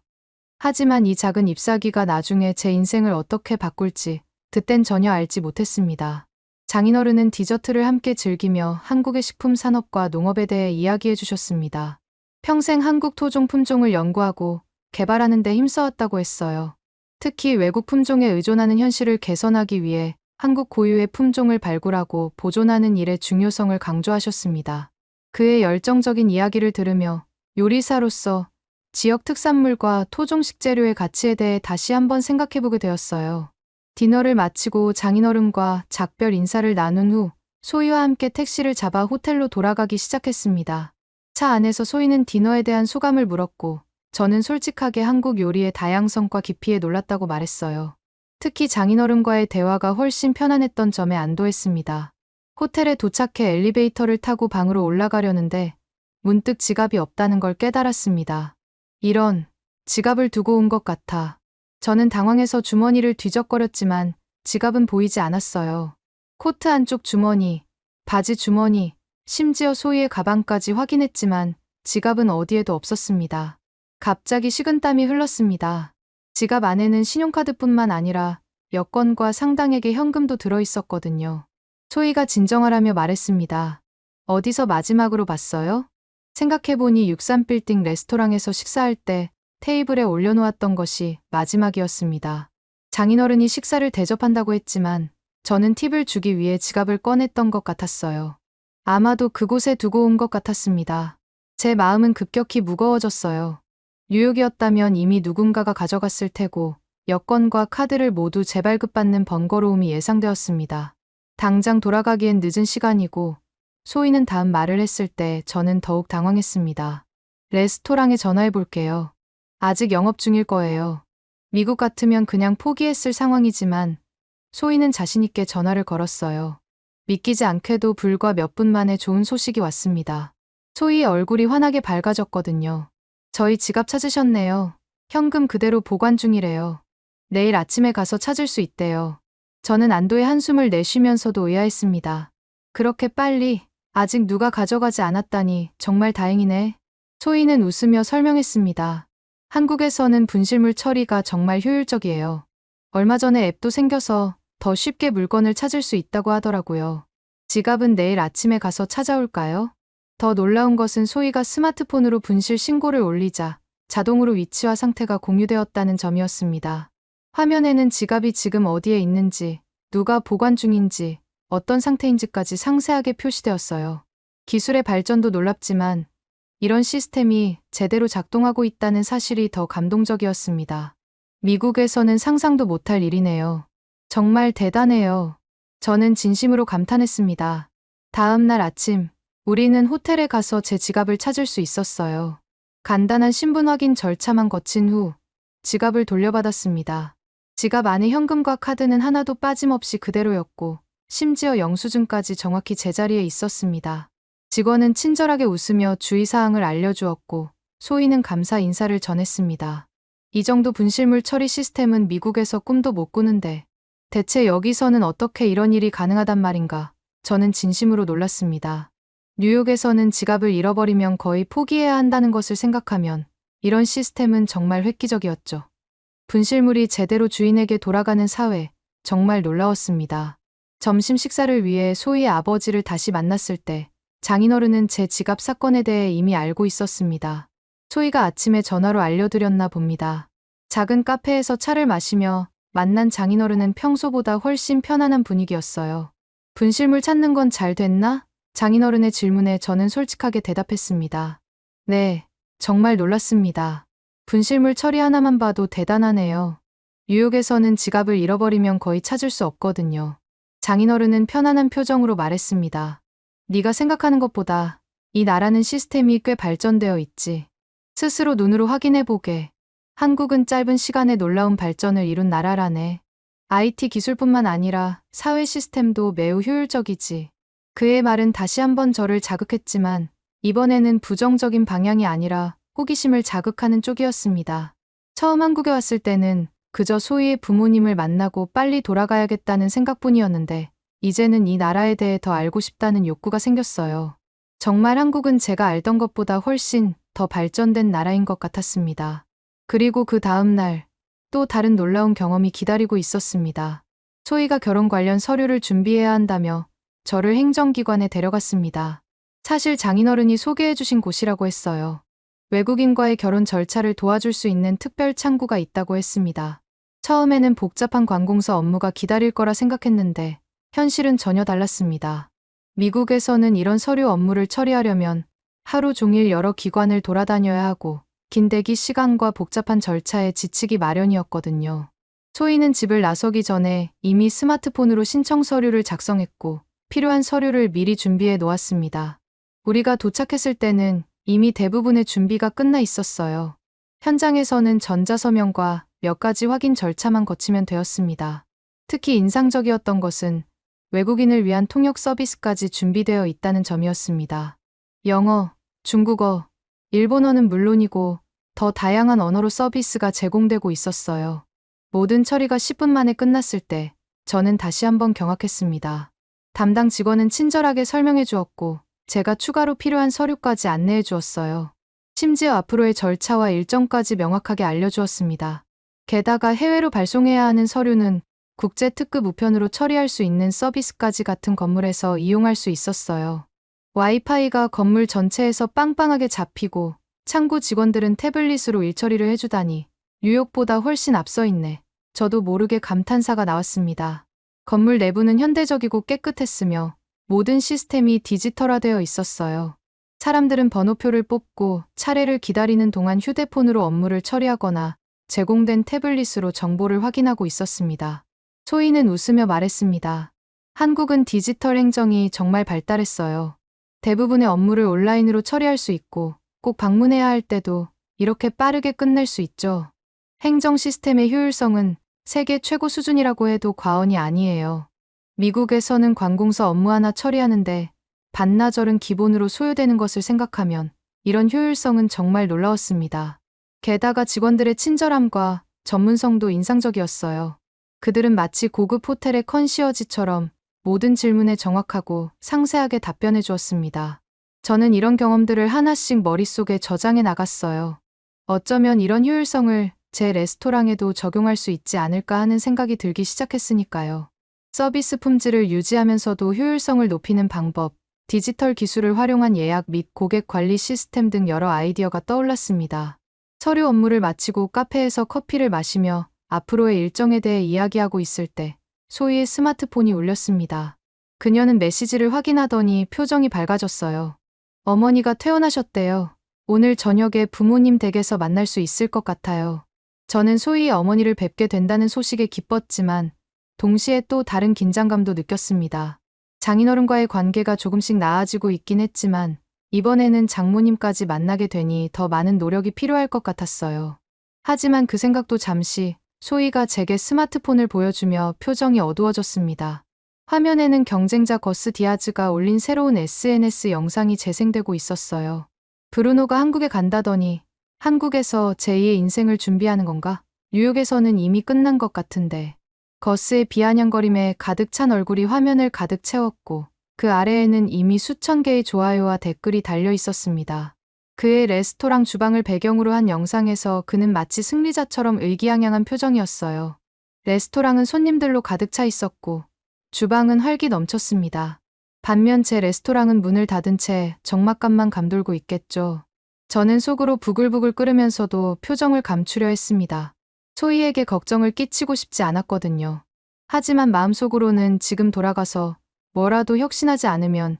Speaker 1: 하지만 이 작은 잎사귀가 나중에 제 인생을 어떻게 바꿀지 그땐 전혀 알지 못했습니다. 장인어른은 디저트를 함께 즐기며 한국의 식품 산업과 농업에 대해 이야기해 주셨습니다. 평생 한국 토종 품종을 연구하고 개발하는 데 힘써왔다고 했어요. 특히 외국 품종에 의존하는 현실을 개선하기 위해 한국 고유의 품종을 발굴하고 보존하는 일의 중요성을 강조하셨습니다. 그의 열정적인 이야기를 들으며 요리사로서 지역 특산물과 토종 식재료의 가치에 대해 다시 한번 생각해보게 되었어요. 디너를 마치고 장인어른과 작별 인사를 나눈 후 소희와 함께 택시를 잡아 호텔로 돌아가기 시작했습니다. 차 안에서 소희는 디너에 대한 소감을 물었고 저는 솔직하게 한국 요리의 다양성과 깊이에 놀랐다고 말했어요. 특히 장인어른과의 대화가 훨씬 편안했던 점에 안도했습니다. 호텔에 도착해 엘리베이터를 타고 방으로 올라가려는데 문득 지갑이 없다는 걸 깨달았습니다. 이런, 지갑을 두고 온 것 같아. 저는 당황해서 주머니를 뒤적거렸지만 지갑은 보이지 않았어요. 코트 안쪽 주머니, 바지 주머니, 심지어 소희의 가방까지 확인했지만 지갑은 어디에도 없었습니다. 갑자기 식은땀이 흘렀습니다. 지갑 안에는 신용카드뿐만 아니라 여권과 상당액의 현금도 들어있었거든요. 소희가 진정하라며 말했습니다. 어디서 마지막으로 봤어요? 생각해보니 63빌딩 레스토랑에서 식사할 때 테이블에 올려놓았던 것이 마지막이었습니다. 장인어른이 식사를 대접한다고 했지만 저는 팁을 주기 위해 지갑을 꺼냈던 것 같았어요. 아마도 그곳에 두고 온 것 같았습니다. 제 마음은 급격히 무거워졌어요. 뉴욕이었다면 이미 누군가가 가져갔을 테고 여권과 카드를 모두 재발급받는 번거로움이 예상되었습니다. 당장 돌아가기엔 늦은 시간이고 소희는 다음 말을 했을 때 저는 더욱 당황했습니다. 레스토랑에 전화해 볼게요. 아직 영업 중일 거예요. 미국 같으면 그냥 포기했을 상황이지만 소희는 자신있게 전화를 걸었어요. 믿기지 않게도 불과 몇 분 만에 좋은 소식이 왔습니다. 소희의 얼굴이 환하게 밝아졌거든요. 저희 지갑 찾으셨네요. 현금 그대로 보관 중이래요. 내일 아침에 가서 찾을 수 있대요. 저는 안도의 한숨을 내쉬면서도 의아했습니다. 그렇게 빨리? 아직 누가 가져가지 않았다니 정말 다행이네. 소희는 웃으며 설명했습니다. 한국에서는 분실물 처리가 정말 효율적이에요. 얼마 전에 앱도 생겨서 더 쉽게 물건을 찾을 수 있다고 하더라고요. 지갑은 내일 아침에 가서 찾아올까요? 더 놀라운 것은 소희가 스마트폰으로 분실 신고를 올리자 자동으로 위치와 상태가 공유되었다는 점이었습니다. 화면에는 지갑이 지금 어디에 있는지, 누가 보관 중인지, 어떤 상태인지까지 상세하게 표시되었어요. 기술의 발전도 놀랍지만 이런 시스템이 제대로 작동하고 있다는 사실이 더 감동적이었습니다. 미국에서는 상상도 못할 일이네요. 정말 대단해요. 저는 진심으로 감탄했습니다. 다음 날 아침, 우리는 호텔에 가서 제 지갑을 찾을 수 있었어요. 간단한 신분 확인 절차만 거친 후 지갑을 돌려받았습니다. 지갑 안에 현금과 카드는 하나도 빠짐없이 그대로였고 심지어 영수증까지 정확히 제자리에 있었습니다. 직원은 친절하게 웃으며 주의사항을 알려주었고 소희는 감사 인사를 전했습니다. 이 정도 분실물 처리 시스템은 미국에서 꿈도 못 꾸는데 대체 여기서는 어떻게 이런 일이 가능하단 말인가? 저는 진심으로 놀랐습니다. 뉴욕에서는 지갑을 잃어버리면 거의 포기해야 한다는 것을 생각하면 이런 시스템은 정말 획기적이었죠. 분실물이 제대로 주인에게 돌아가는 사회, 정말 놀라웠습니다. 점심 식사를 위해 소희의 아버지를 다시 만났을 때 장인어른은 제 지갑 사건에 대해 이미 알고 있었습니다. 소희가 아침에 전화로 알려드렸나 봅니다. 작은 카페에서 차를 마시며 만난 장인어른은 평소보다 훨씬 편안한 분위기였어요. 분실물 찾는 건 잘 됐나? 장인어른의 질문에 저는 솔직하게 대답했습니다. 네, 정말 놀랐습니다. 분실물 처리 하나만 봐도 대단하네요. 뉴욕에서는 지갑을 잃어버리면 거의 찾을 수 없거든요. 장인어른은 편안한 표정으로 말했습니다. 네가 생각하는 것보다 이 나라는 시스템이 꽤 발전되어 있지. 스스로 눈으로 확인해보게. 한국은 짧은 시간에 놀라운 발전을 이룬 나라라네. IT 기술뿐만 아니라 사회 시스템도 매우 효율적이지. 그의 말은 다시 한번 저를 자극했지만 이번에는 부정적인 방향이 아니라 호기심을 자극하는 쪽이었습니다. 처음 한국에 왔을 때는 그저 소희의 부모님을 만나고 빨리 돌아가야겠다는 생각뿐이었는데 이제는 이 나라에 대해 더 알고 싶다는 욕구가 생겼어요. 정말 한국은 제가 알던 것보다 훨씬 더 발전된 나라인 것 같았습니다. 그리고 그 다음 날 또 다른 놀라운 경험이 기다리고 있었습니다. 소희가 결혼 관련 서류를 준비해야 한다며 저를 행정기관에 데려갔습니다. 사실 장인어른이 소개해주신 곳이라고 했어요. 외국인과의 결혼 절차를 도와줄 수 있는 특별 창구가 있다고 했습니다. 처음에는 복잡한 관공서 업무가 기다릴 거라 생각했는데 현실은 전혀 달랐습니다. 미국에서는 이런 서류 업무를 처리하려면 하루 종일 여러 기관을 돌아다녀야 하고 긴 대기 시간과 복잡한 절차에 지치기 마련이었거든요. 소희는 집을 나서기 전에 이미 스마트폰으로 신청 서류를 작성했고 필요한 서류를 미리 준비해 놓았습니다. 우리가 도착했을 때는 이미 대부분의 준비가 끝나 있었어요. 현장에서는 전자서명과 몇 가지 확인 절차만 거치면 되었습니다. 특히 인상적이었던 것은 외국인을 위한 통역 서비스까지 준비되어 있다는 점이었습니다. 영어, 중국어, 일본어는 물론이고 더 다양한 언어로 서비스가 제공되고 있었어요. 모든 처리가 10분 만에 끝났을 때 저는 다시 한번 경악했습니다. 담당 직원은 친절하게 설명해 주었고 제가 추가로 필요한 서류까지 안내해 주었어요. 심지어 앞으로의 절차와 일정까지 명확하게 알려주었습니다. 게다가 해외로 발송해야 하는 서류는 국제 특급 우편으로 처리할 수 있는 서비스까지 같은 건물에서 이용할 수 있었어요. 와이파이가 건물 전체에서 빵빵하게 잡히고 창구 직원들은 태블릿으로 일처리를 해주다니 뉴욕보다 훨씬 앞서 있네. 저도 모르게 감탄사가 나왔습니다. 건물 내부는 현대적이고 깨끗했으며 모든 시스템이 디지털화되어 있었어요. 사람들은 번호표를 뽑고 차례를 기다리는 동안 휴대폰으로 업무를 처리하거나 제공된 태블릿으로 정보를 확인하고 있었습니다. 소희는 웃으며 말했습니다. 한국은 디지털 행정이 정말 발달했어요. 대부분의 업무를 온라인으로 처리할 수 있고 꼭 방문해야 할 때도 이렇게 빠르게 끝낼 수 있죠. 행정 시스템의 효율성은 세계 최고 수준이라고 해도 과언이 아니에요. 미국에서는 관공서 업무 하나 처리하는데 반나절은 기본으로 소요되는 것을 생각하면 이런 효율성은 정말 놀라웠습니다. 게다가 직원들의 친절함과 전문성도 인상적이었어요. 그들은 마치 고급 호텔의 컨시어지처럼 모든 질문에 정확하고 상세하게 답변해 주었습니다. 저는 이런 경험들을 하나씩 머릿속에 저장해 나갔어요. 어쩌면 이런 효율성을 제 레스토랑에도 적용할 수 있지 않을까 하는 생각이 들기 시작했으니까요. 서비스 품질을 유지하면서도 효율성을 높이는 방법, 디지털 기술을 활용한 예약 및 고객 관리 시스템 등 여러 아이디어가 떠올랐습니다. 서류 업무를 마치고 카페에서 커피를 마시며 앞으로의 일정에 대해 이야기하고 있을 때 소희의 스마트폰이 울렸습니다. 그녀는 메시지를 확인하더니 표정이 밝아졌어요. 어머니가 퇴원하셨대요. 오늘 저녁에 부모님 댁에서 만날 수 있을 것 같아요. 저는 소희의 어머니를 뵙게 된다는 소식에 기뻤지만 동시에 또 다른 긴장감도 느꼈습니다. 장인어른과의 관계가 조금씩 나아지고 있긴 했지만 이번에는 장모님까지 만나게 되니 더 많은 노력이 필요할 것 같았어요. 하지만 그 생각도 잠시 소희가 제게 스마트폰을 보여주며 표정이 어두워졌습니다. 화면에는 경쟁자 거스 디아즈가 올린 새로운 SNS 영상이 재생되고 있었어요. 브루노가 한국에 간다더니 한국에서 제2의 인생을 준비하는 건가? 뉴욕에서는 이미 끝난 것 같은데. 거스의 비아냥거림에 가득 찬 얼굴이 화면을 가득 채웠고 그 아래에는 이미 수천 개의 좋아요와 댓글이 달려 있었습니다. 그의 레스토랑 주방을 배경으로 한 영상에서 그는 마치 승리자처럼 의기양양한 표정이었어요. 레스토랑은 손님들로 가득 차 있었고 주방은 활기 넘쳤습니다. 반면 제 레스토랑은 문을 닫은 채 적막감만 감돌고 있겠죠. 저는 속으로 부글부글 끓으면서도 표정을 감추려 했습니다. 소희에게 걱정을 끼치고 싶지 않았거든요. 하지만 마음속으로는 지금 돌아가서 뭐라도 혁신하지 않으면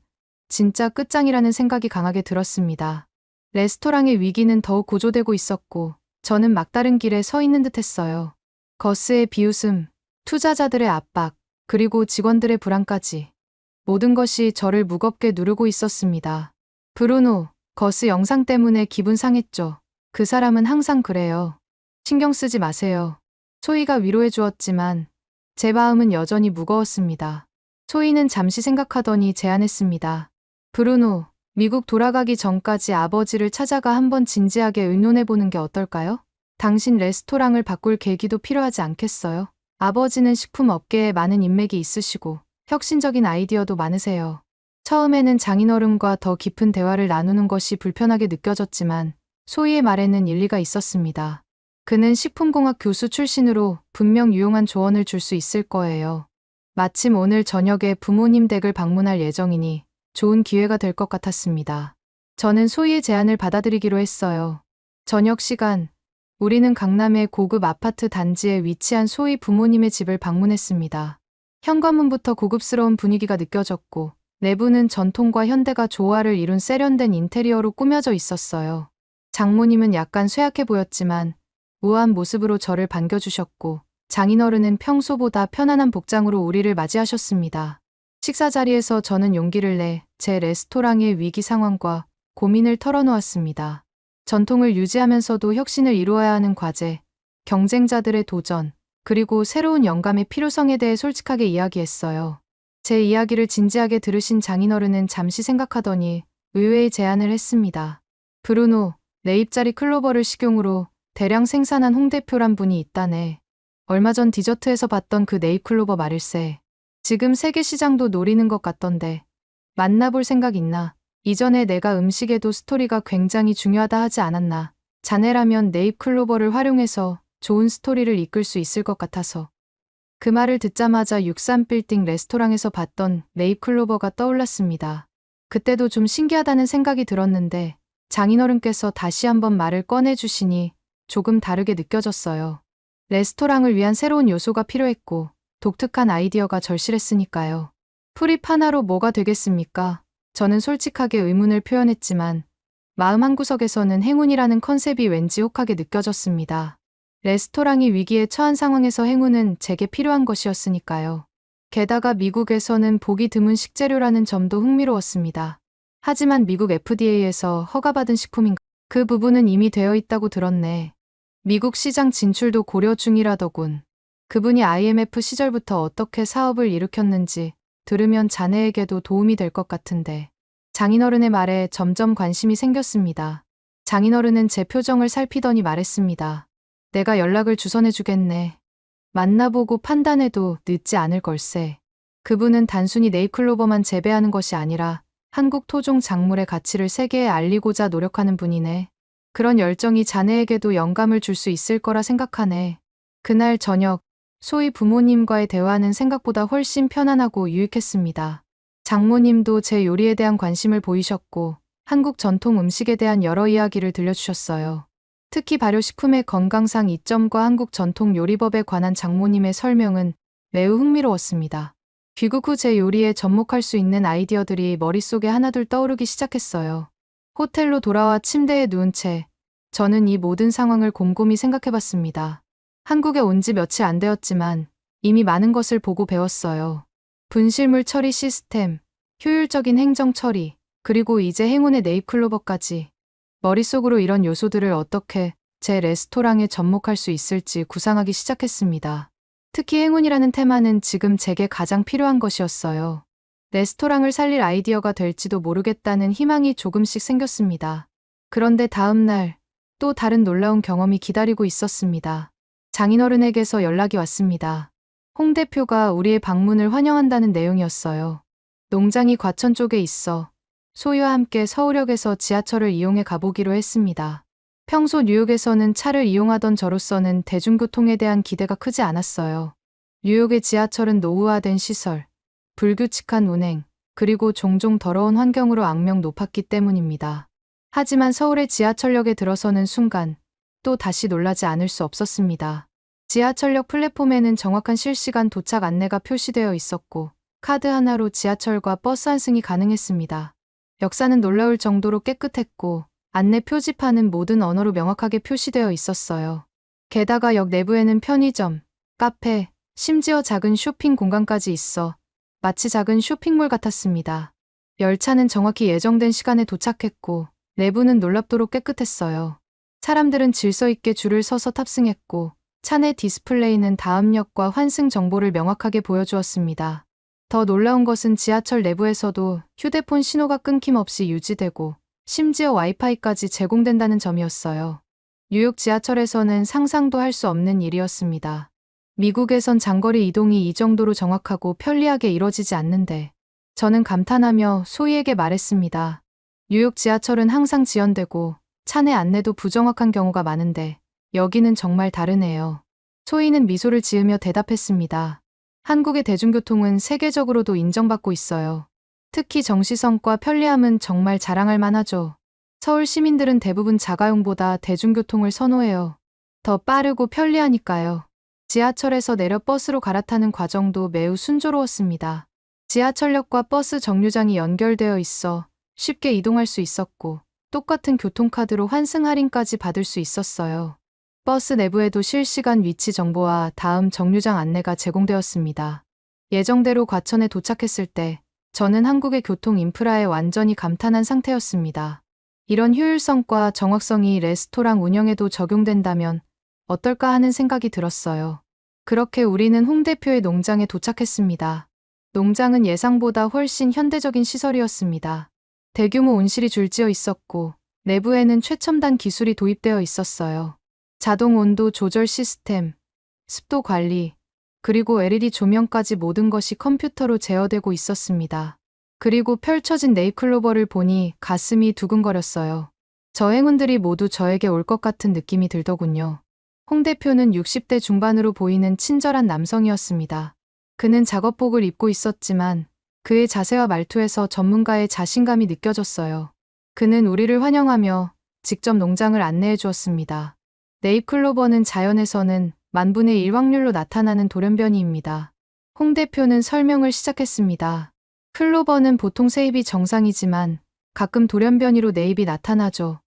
Speaker 1: 진짜 끝장이라는 생각이 강하게 들었습니다. 레스토랑의 위기는 더욱 고조되고 있었고 저는 막다른 길에 서 있는 듯했어요. 거스의 비웃음, 투자자들의 압박, 그리고 직원들의 불안까지 모든 것이 저를 무겁게 누르고 있었습니다. 브루노, 거스 영상 때문에 기분 상했죠. 그 사람은 항상 그래요. 신경 쓰지 마세요. 소희가 위로해 주었지만 제 마음은 여전히 무거웠습니다. 소희는 잠시 생각하더니 제안했습니다. 브루노, 미국 돌아가기 전까지 아버지를 찾아가 한번 진지하게 의논해 보는 게 어떨까요? 당신 레스토랑을 바꿀 계기도 필요하지 않겠어요? 아버지는 식품 업계에 많은 인맥이 있으시고 혁신적인 아이디어도 많으세요. 처음에는 장인어른과 더 깊은 대화를 나누는 것이 불편하게 느껴졌지만 소희의 말에는 일리가 있었습니다. 그는 식품공학 교수 출신으로 분명 유용한 조언을 줄 수 있을 거예요. 마침 오늘 저녁에 부모님 댁을 방문할 예정이니 좋은 기회가 될 것 같았습니다. 저는 소희의 제안을 받아들이기로 했어요. 저녁 시간, 우리는 강남의 고급 아파트 단지에 위치한 소희 부모님의 집을 방문했습니다. 현관문부터 고급스러운 분위기가 느껴졌고 내부는 전통과 현대가 조화를 이룬 세련된 인테리어로 꾸며져 있었어요. 장모님은 약간 쇠약해 보였지만 우아한 모습으로 저를 반겨주셨고 장인어른은 평소보다 편안한 복장으로 우리를 맞이하셨습니다. 식사 자리에서 저는 용기를 내 제 레스토랑의 위기 상황과 고민을 털어놓았습니다. 전통을 유지하면서도 혁신을 이루어야 하는 과제, 경쟁자들의 도전, 그리고 새로운 영감의 필요성에 대해 솔직하게 이야기했어요. 제 이야기를 진지하게 들으신 장인어른은 잠시 생각하더니 의외의 제안을 했습니다. 브루노, 내 입자리 클로버를 식용으로 대량 생산한 홍대표란 분이 있다네. 얼마 전 디저트에서 봤던 그 네잎클로버 말일세. 지금 세계 시장도 노리는 것 같던데. 만나볼 생각 있나? 이전에 내가 음식에도 스토리가 굉장히 중요하다 하지 않았나. 자네라면 네잎클로버를 활용해서 좋은 스토리를 이끌 수 있을 것 같아서. 그 말을 듣자마자 63빌딩 레스토랑에서 봤던 네잎클로버가 떠올랐습니다. 그때도 좀 신기하다는 생각이 들었는데 장인어른께서 다시 한번 말을 꺼내주시니 조금 다르게 느껴졌어요. 레스토랑을 위한 새로운 요소가 필요했고 독특한 아이디어가 절실했으니까요. 풀잎 하나로 뭐가 되겠습니까? 저는 솔직하게 의문을 표현했지만 마음 한구석에서는 행운이라는 컨셉이 왠지 혹하게 느껴졌습니다. 레스토랑이 위기에 처한 상황에서 행운은 제게 필요한 것이었으니까요. 게다가 미국에서는 보기 드문 식재료라는 점도 흥미로웠습니다. 하지만 미국 FDA에서 허가받은 식품인가? 그 부분은 이미 되어 있다고 들었네. 미국 시장 진출도 고려 중이라더군. 그분이 IMF 시절부터 어떻게 사업을 일으켰는지 들으면 자네에게도 도움이 될 것 같은데. 장인어른의 말에 점점 관심이 생겼습니다. 장인어른은 제 표정을 살피더니 말했습니다. 내가 연락을 주선해주겠네. 만나보고 판단해도 늦지 않을 걸세. 그분은 단순히 네잎클로버만 재배하는 것이 아니라 한국 토종 작물의 가치를 세계에 알리고자 노력하는 분이네. 그런 열정이 자네에게도 영감을 줄 수 있을 거라 생각하네. 그날 저녁, 소희 부모님과의 대화는 생각보다 훨씬 편안하고 유익했습니다. 장모님도 제 요리에 대한 관심을 보이셨고 한국 전통 음식에 대한 여러 이야기를 들려주셨어요. 특히 발효식품의 건강상 이점과 한국 전통 요리법에 관한 장모님의 설명은 매우 흥미로웠습니다. 귀국 후 제 요리에 접목할 수 있는 아이디어들이 머릿속에 하나둘 떠오르기 시작했어요. 호텔로 돌아와 침대에 누운 채 저는 이 모든 상황을 곰곰이 생각해봤습니다. 한국에 온 지 며칠 안 되었지만 이미 많은 것을 보고 배웠어요. 분실물 처리 시스템, 효율적인 행정 처리, 그리고 이제 행운의 네잎클로버까지. 머릿속으로 이런 요소들을 어떻게 제 레스토랑에 접목할 수 있을지 구상하기 시작했습니다. 특히 행운이라는 테마는 지금 제게 가장 필요한 것이었어요. 레스토랑을 살릴 아이디어가 될지도 모르겠다는 희망이 조금씩 생겼습니다. 그런데 다음 날 또 다른 놀라운 경험이 기다리고 있었습니다. 장인어른에게서 연락이 왔습니다. 홍 대표가 우리의 방문을 환영한다는 내용이었어요. 농장이 과천 쪽에 있어 소희와 함께 서울역에서 지하철을 이용해 가보기로 했습니다. 평소 뉴욕에서는 차를 이용하던 저로서는 대중교통에 대한 기대가 크지 않았어요. 뉴욕의 지하철은 노후화된 시설, 불규칙한 운행, 그리고 종종 더러운 환경으로 악명 높았기 때문입니다. 하지만 서울의 지하철역에 들어서는 순간 또 다시 놀라지 않을 수 없었습니다. 지하철역 플랫폼에는 정확한 실시간 도착 안내가 표시되어 있었고 카드 하나로 지하철과 버스 환승이 가능했습니다. 역사는 놀라울 정도로 깨끗했고 안내 표지판은 모든 언어로 명확하게 표시되어 있었어요. 게다가 역 내부에는 편의점, 카페, 심지어 작은 쇼핑 공간까지 있어 마치 작은 쇼핑몰 같았습니다. 열차는 정확히 예정된 시간에 도착했고 내부는 놀랍도록 깨끗했어요. 사람들은 질서 있게 줄을 서서 탑승했고 차 내 디스플레이는 다음 역과 환승 정보를 명확하게 보여주었습니다. 더 놀라운 것은 지하철 내부에서도 휴대폰 신호가 끊김없이 유지되고 심지어 와이파이까지 제공된다는 점이었어요. 뉴욕 지하철에서는 상상도 할 수 없는 일이었습니다. 미국에선 장거리 이동이 이 정도로 정확하고 편리하게 이뤄지지 않는데 저는 감탄하며 소희에게 말했습니다. 뉴욕 지하철은 항상 지연되고 차 내 안내도 부정확한 경우가 많은데 여기는 정말 다르네요. 소희는 미소를 지으며 대답했습니다. 한국의 대중교통은 세계적으로도 인정받고 있어요. 특히 정시성과 편리함은 정말 자랑할 만하죠. 서울 시민들은 대부분 자가용보다 대중교통을 선호해요. 더 빠르고 편리하니까요. 지하철에서 내려 버스로 갈아타는 과정도 매우 순조로웠습니다. 지하철역과 버스 정류장이 연결되어 있어 쉽게 이동할 수 있었고 똑같은 교통카드로 환승 할인까지 받을 수 있었어요. 버스 내부에도 실시간 위치 정보와 다음 정류장 안내가 제공되었습니다. 예정대로 과천에 도착했을 때 저는 한국의 교통 인프라에 완전히 감탄한 상태였습니다. 이런 효율성과 정확성이 레스토랑 운영에도 적용된다면 어떨까 하는 생각이 들었어요. 그렇게 우리는 홍 대표의 농장에 도착했습니다. 농장은 예상보다 훨씬 현대적인 시설이었습니다. 대규모 온실이 줄지어 있었고 내부에는 최첨단 기술이 도입되어 있었어요. 자동 온도 조절 시스템, 습도 관리, 그리고 LED 조명까지 모든 것이 컴퓨터로 제어되고 있었습니다. 그리고 펼쳐진 네잎클로버를 보니 가슴이 두근거렸어요. 저 행운들이 모두 저에게 올 것 같은 느낌이 들더군요. 홍 대표는 60대 중반으로 보이는 친절한 남성이었습니다. 그는 작업복을 입고 있었지만 그의 자세와 말투에서 전문가의 자신감이 느껴졌어요. 그는 우리를 환영하며 직접 농장을 안내해 주었습니다. 네잎클로버는 자연에서는 만분의 1 확률로 나타나는 돌연변이입니다. 홍 대표는 설명을 시작했습니다. 클로버는 보통 세입이 정상이지만 가끔 돌연변이로 네잎이 나타나죠.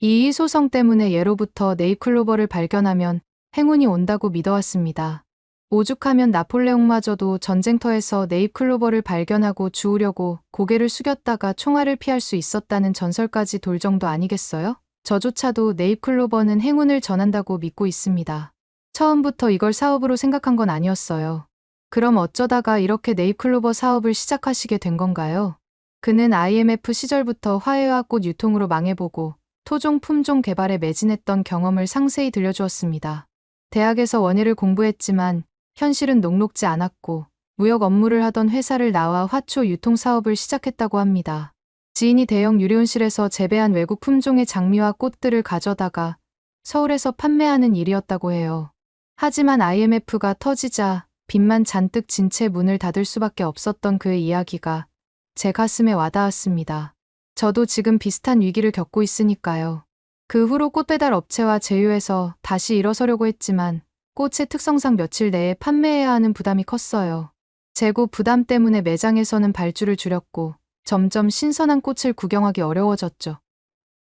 Speaker 1: 이 희소성 때문에 예로부터 네잎클로버를 발견하면 행운이 온다고 믿어왔습니다. 오죽하면 나폴레옹마저도 전쟁터에서 네잎클로버를 발견하고 주우려고 고개를 숙였다가 총알을 피할 수 있었다는 전설까지 돌 정도 아니겠어요? 저조차도 네잎클로버는 행운을 전한다고 믿고 있습니다. 처음부터 이걸 사업으로 생각한 건 아니었어요. 그럼 어쩌다가 이렇게 네잎클로버 사업을 시작하시게 된 건가요? 그는 IMF 시절부터 화훼와 꽃 유통으로 망해보고 토종 품종 개발에 매진했던 경험을 상세히 들려주었습니다. 대학에서 원예를 공부했지만 현실은 녹록지 않았고 무역 업무를 하던 회사를 나와 화초 유통 사업을 시작했다고 합니다. 지인이 대형 유리온실에서 재배한 외국 품종의 장미와 꽃들을 가져다가 서울에서 판매하는 일이었다고 해요. 하지만 IMF가 터지자 빚만 잔뜩 진 채 문을 닫을 수밖에 없었던 그의 이야기가 제 가슴에 와닿았습니다. 저도 지금 비슷한 위기를 겪고 있으니까요. 그 후로 꽃배달 업체와 제휴해서 다시 일어서려고 했지만 꽃의 특성상 며칠 내에 판매해야 하는 부담이 컸어요. 재고 부담 때문에 매장에서는 발주를 줄였고 점점 신선한 꽃을 구경하기 어려워졌죠.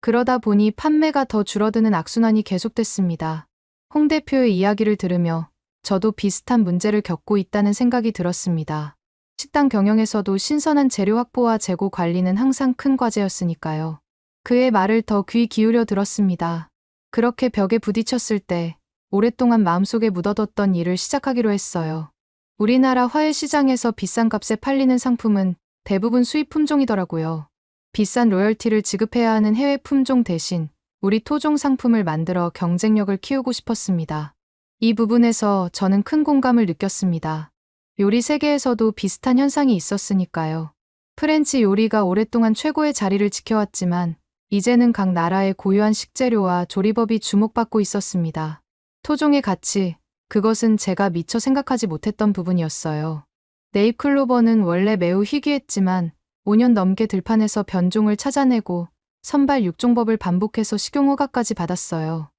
Speaker 1: 그러다 보니 판매가 더 줄어드는 악순환이 계속됐습니다. 홍 대표의 이야기를 들으며 저도 비슷한 문제를 겪고 있다는 생각이 들었습니다. 식당 경영에서도 신선한 재료 확보와 재고 관리는 항상 큰 과제였으니까요. 그의 말을 더 귀 기울여 들었습니다. 그렇게 벽에 부딪혔을 때 오랫동안 마음속에 묻어뒀던 일을 시작하기로 했어요. 우리나라 화훼 시장에서 비싼 값에 팔리는 상품은 대부분 수입 품종이더라고요. 비싼 로열티를 지급해야 하는 해외 품종 대신 우리 토종 상품을 만들어 경쟁력을 키우고 싶었습니다. 이 부분에서 저는 큰 공감을 느꼈습니다. 요리 세계에서도 비슷한 현상이 있었으니까요. 프렌치 요리가 오랫동안 최고의 자리를 지켜왔지만 이제는 각 나라의 고유한 식재료와 조리법이 주목받고 있었습니다. 토종의 가치, 그것은 제가 미처 생각하지 못했던 부분이었어요. 네잎클로버는 원래 매우 희귀했지만 5년 넘게 들판에서 변종을 찾아내고 선발 육종법을 반복해서 식용 허가까지 받았어요.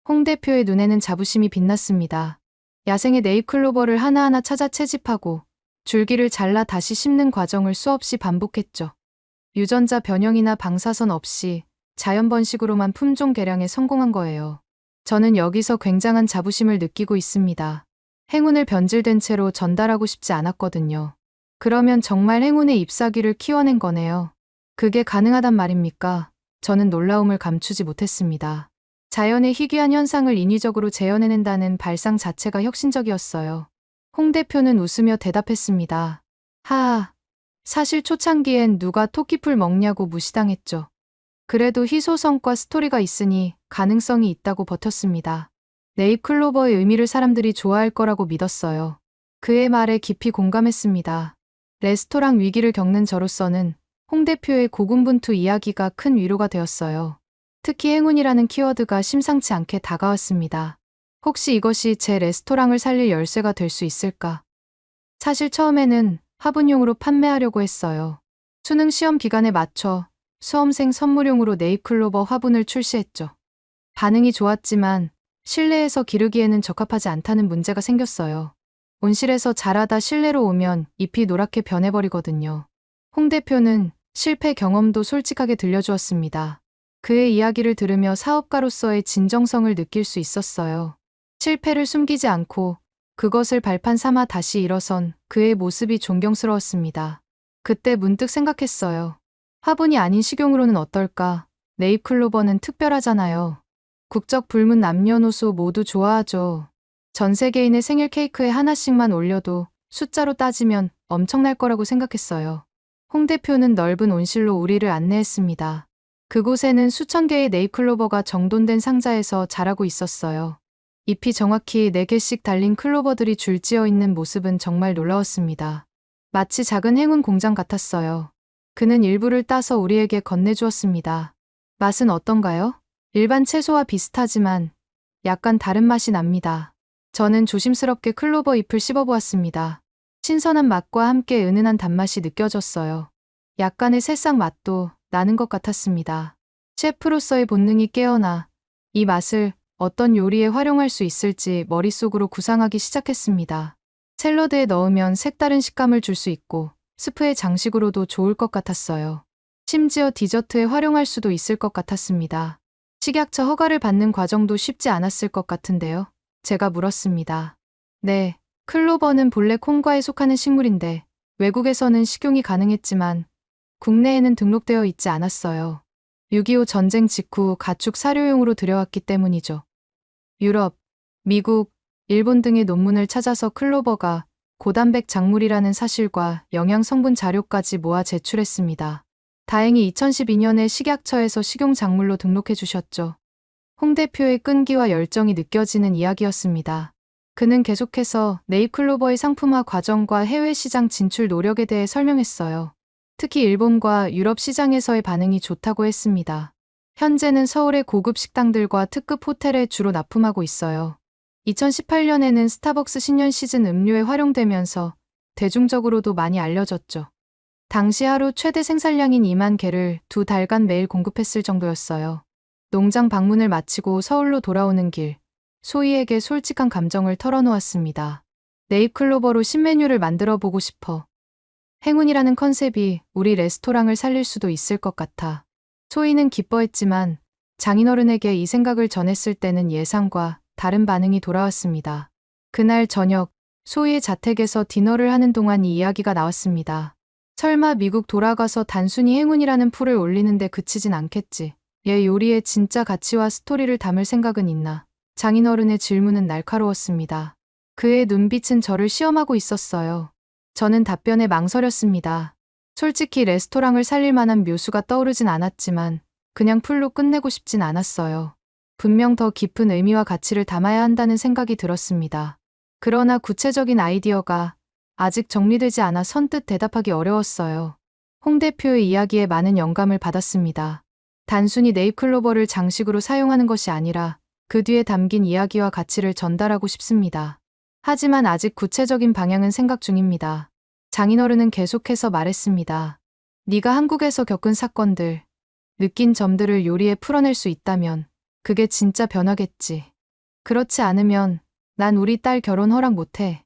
Speaker 1: 홍 대표의 눈에는 자부심이 빛났습니다. 야생의 네잎클로버를 하나하나 찾아 채집하고 줄기를 잘라 다시 심는 과정을 수없이 반복했죠. 유전자 변형이나 방사선 없이 자연 번식으로만 품종 개량에 성공한 거예요. 저는 여기서 굉장한 자부심을 느끼고 있습니다. 행운을 변질된 채로 전달하고 싶지 않았거든요. 그러면 정말 행운의 잎사귀를 키워낸 거네요. 그게 가능하단 말입니까? 저는 놀라움을 감추지 못했습니다. 자연의 희귀한 현상을 인위적으로 재현해낸다는 발상 자체가 혁신적이었어요. 홍 대표는 웃으며 대답했습니다. 하하, 사실 초창기엔 누가 토끼풀 먹냐고 무시당했죠. 그래도 희소성과 스토리가 있으니 가능성이 있다고 버텼습니다. 네잎클로버의 의미를 사람들이 좋아할 거라고 믿었어요. 그의 말에 깊이 공감했습니다. 레스토랑 위기를 겪는 저로서는 홍 대표의 고군분투 이야기가 큰 위로가 되었어요. 특히 행운이라는 키워드가 심상치 않게 다가왔습니다. 혹시 이것이 제 레스토랑을 살릴 열쇠가 될 수 있을까? 사실 처음에는 화분용으로 판매하려고 했어요. 수능 시험 기간에 맞춰 수험생 선물용으로 네잎클로버 화분을 출시했죠. 반응이 좋았지만 실내에서 기르기에는 적합하지 않다는 문제가 생겼어요. 온실에서 자라다 실내로 오면 잎이 노랗게 변해버리거든요. 홍 대표는 실패 경험도 솔직하게 들려주었습니다. 그의 이야기를 들으며 사업가로서의 진정성을 느낄 수 있었어요. 실패를 숨기지 않고 그것을 발판 삼아 다시 일어선 그의 모습이 존경스러웠습니다. 그때 문득 생각했어요. 화분이 아닌 식용으로는 어떨까? 네잎클로버는 특별하잖아요. 국적 불문 남녀노소 모두 좋아하죠. 전 세계인의 생일 케이크에 하나씩만 올려도 숫자로 따지면 엄청날 거라고 생각했어요. 홍 대표는 넓은 온실로 우리를 안내했습니다. 그곳에는 수천 개의 네잎클로버가 정돈된 상자에서 자라고 있었어요. 잎이 정확히 4개씩 달린 클로버들이 줄지어 있는 모습은 정말 놀라웠습니다. 마치 작은 행운 공장 같았어요. 그는 일부를 따서 우리에게 건네주었습니다. 맛은 어떤가요? 일반 채소와 비슷하지만 약간 다른 맛이 납니다. 저는 조심스럽게 클로버 잎을 씹어보았습니다. 신선한 맛과 함께 은은한 단맛이 느껴졌어요. 약간의 새싹 맛도 나는 것 같았습니다. 셰프로서의 본능이 깨어나 이 맛을 어떤 요리에 활용할 수 있을지 머릿속으로 구상하기 시작했습니다. 샐러드에 넣으면 색다른 식감을 줄 수 있고 스프의 장식으로도 좋을 것 같았어요. 심지어 디저트에 활용할 수도 있을 것 같았습니다. 식약처 허가를 받는 과정도 쉽지 않았을 것 같은데요. 제가 물었습니다. 네, 클로버는 본래 콩과에 속하는 식물인데 외국에서는 식용이 가능했지만 국내에는 등록되어 있지 않았어요. 6.25 전쟁 직후 가축 사료용으로 들여왔기 때문이죠. 유럽, 미국, 일본 등의 논문을 찾아서 클로버가 고단백 작물이라는 사실과 영양 성분 자료까지 모아 제출했습니다. 다행히 2012년에 식약처에서 식용작물로 등록해 주셨죠. 홍 대표의 끈기와 열정이 느껴지는 이야기였습니다. 그는 계속해서 네잎클로버의 상품화 과정과 해외 시장 진출 노력에 대해 설명했어요. 특히 일본과 유럽 시장에서의 반응이 좋다고 했습니다. 현재는 서울의 고급 식당들과 특급 호텔에 주로 납품하고 있어요. 2018년에는 스타벅스 신년 시즌 음료에 활용되면서 대중적으로도 많이 알려졌죠. 당시 하루 최대 생산량인 2만 개를 2달간 매일 공급했을 정도였어요. 농장 방문을 마치고 서울로 돌아오는 길, 소희에게 솔직한 감정을 털어놓았습니다. 네잎클로버로 신메뉴를 만들어 보고 싶어. 행운이라는 컨셉이 우리 레스토랑을 살릴 수도 있을 것 같아. 소희는 기뻐했지만 장인어른에게 이 생각을 전했을 때는 예상과 다른 반응이 돌아왔습니다. 그날 저녁, 소희의 자택에서 디너를 하는 동안 이 이야기가 나왔습니다. 설마 미국 돌아가서 단순히 행운이라는 풀을 올리는데 그치진 않겠지. 얘 요리에 진짜 가치와 스토리를 담을 생각은 있나? 장인어른의 질문은 날카로웠습니다. 그의 눈빛은 저를 시험하고 있었어요. 저는 답변에 망설였습니다. 솔직히 레스토랑을 살릴 만한 묘수가 떠오르진 않았지만 그냥 풀로 끝내고 싶진 않았어요. 분명 더 깊은 의미와 가치를 담아야 한다는 생각이 들었습니다. 그러나 구체적인 아이디어가 아직 정리되지 않아 선뜻 대답하기 어려웠어요. 홍 대표의 이야기에 많은 영감을 받았습니다. 단순히 네잎클로버를 장식으로 사용하는 것이 아니라 그 뒤에 담긴 이야기와 가치를 전달하고 싶습니다. 하지만 아직 구체적인 방향은 생각 중입니다. 장인어른은 계속해서 말했습니다. 네가 한국에서 겪은 사건들, 느낀 점들을 요리에 풀어낼 수 있다면 그게 진짜 변화겠지. 그렇지 않으면 난 우리 딸 결혼 허락 못해.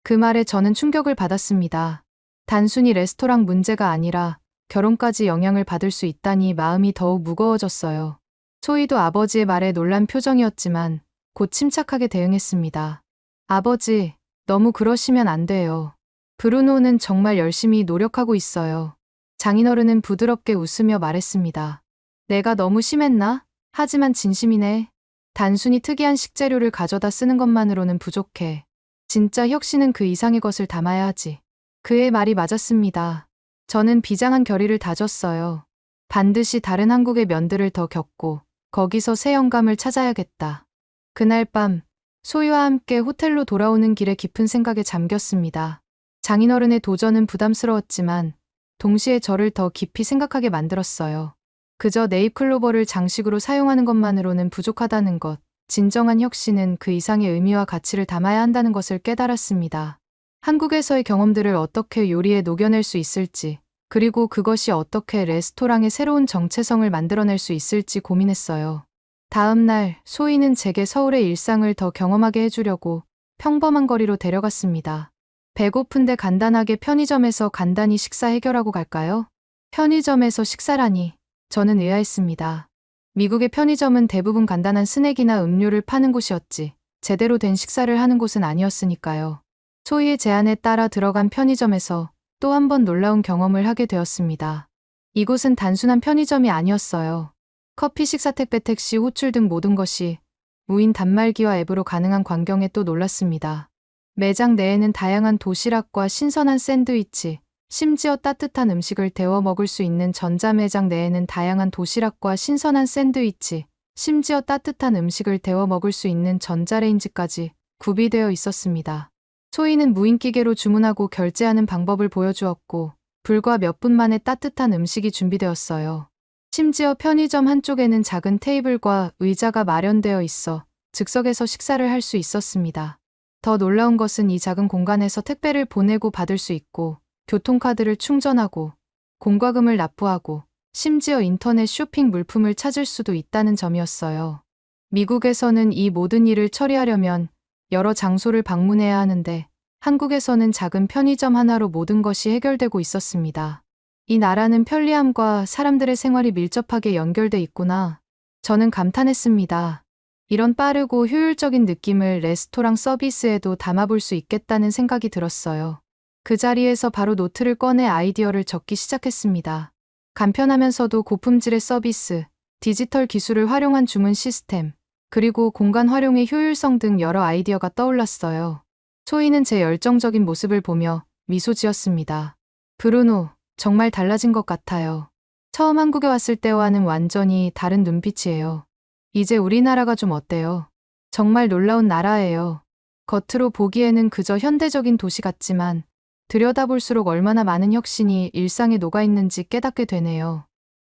Speaker 1: 그 말에 저는 충격을 받았습니다. 단순히 레스토랑 문제가 아니라 결혼까지 영향을 받을 수 있다니 마음이 더욱 무거워졌어요. 소희도 아버지의 말에 놀란 표정이었지만 곧 침착하게 대응했습니다. 아버지, 너무 그러시면 안 돼요. 브루노는 정말 열심히 노력하고 있어요. 장인어른은 부드럽게 웃으며 말했습니다. 내가 너무 심했나? 하지만 진심이네. 단순히 특이한 식재료를 가져다 쓰는 것만으로는 부족해. 진짜 혁신은 그 이상의 것을 담아야 하지. 그의 말이 맞았습니다. 저는 비장한 결의를 다졌어요. 반드시 다른 한국의 면들을 더 겪고 거기서 새 영감을 찾아야겠다. 그날 밤 소희와 함께 호텔로 돌아오는 길에 깊은 생각에 잠겼습니다. 장인어른의 도전은 부담스러웠지만 동시에 저를 더 깊이 생각하게 만들었어요. 그저 네잎클로버를 장식으로 사용하는 것만으로는 부족하다는 것, 진정한 혁신은 그 이상의 의미와 가치를 담아야 한다는 것을 깨달았습니다. 한국에서의 경험들을 어떻게 요리에 녹여낼 수 있을지, 그리고 그것이 어떻게 레스토랑의 새로운 정체성을 만들어낼 수 있을지 고민했어요. 다음 날 소희는 제게 서울의 일상을 더 경험하게 해주려고 평범한 거리로 데려갔습니다. 배고픈데 간단하게 편의점에서 간단히 식사 해결하고 갈까요? 편의점에서 식사라니. 저는 의아했습니다. 미국의 편의점은 대부분 간단한 스낵이나 음료를 파는 곳이었지 제대로 된 식사를 하는 곳은 아니었으니까요. 소희의 제안에 따라 들어간 편의점에서 또 한 번 놀라운 경험을 하게 되었습니다. 이곳은 단순한 편의점이 아니었어요. 커피, 식사, 택배, 택시, 호출 등 모든 것이 무인 단말기와 앱으로 가능한 광경에 또 놀랐습니다. 매장 내에는 다양한 도시락과 신선한 샌드위치, 심지어 따뜻한 음식을 데워 먹을 수 있는 전자매장 내에는 다양한 도시락과 신선한 샌드위치, 심지어 따뜻한 음식을 데워 먹을 수 있는 전자레인지까지 구비되어 있었습니다. 소희는 무인기계로 주문하고 결제하는 방법을 보여주었고 불과 몇 분 만에 따뜻한 음식이 준비되었어요. 심지어 편의점 한쪽에는 작은 테이블과 의자가 마련되어 있어 즉석에서 식사를 할 수 있었습니다. 더 놀라운 것은 이 작은 공간에서 택배를 보내고 받을 수 있고 교통카드를 충전하고 공과금을 납부하고 심지어 인터넷 쇼핑 물품을 찾을 수도 있다는 점이었어요. 미국에서는 이 모든 일을 처리하려면 여러 장소를 방문해야 하는데 한국에서는 작은 편의점 하나로 모든 것이 해결되고 있었습니다. 이 나라는 편리함과 사람들의 생활이 밀접하게 연결돼 있구나. 저는 감탄했습니다. 이런 빠르고 효율적인 느낌을 레스토랑 서비스에도 담아볼 수 있겠다는 생각이 들었어요. 그 자리에서 바로 노트를 꺼내 아이디어를 적기 시작했습니다. 간편하면서도 고품질의 서비스, 디지털 기술을 활용한 주문 시스템, 그리고 공간 활용의 효율성 등 여러 아이디어가 떠올랐어요. 소희는 제 열정적인 모습을 보며 미소 지었습니다. 브루노, 정말 달라진 것 같아요. 처음 한국에 왔을 때와는 완전히 다른 눈빛이에요. 이제 우리나라가 좀 어때요? 정말 놀라운 나라예요. 겉으로 보기에는 그저 현대적인 도시 같지만 들여다볼수록 얼마나 많은 혁신이 일상에 녹아있는지 깨닫게 되네요.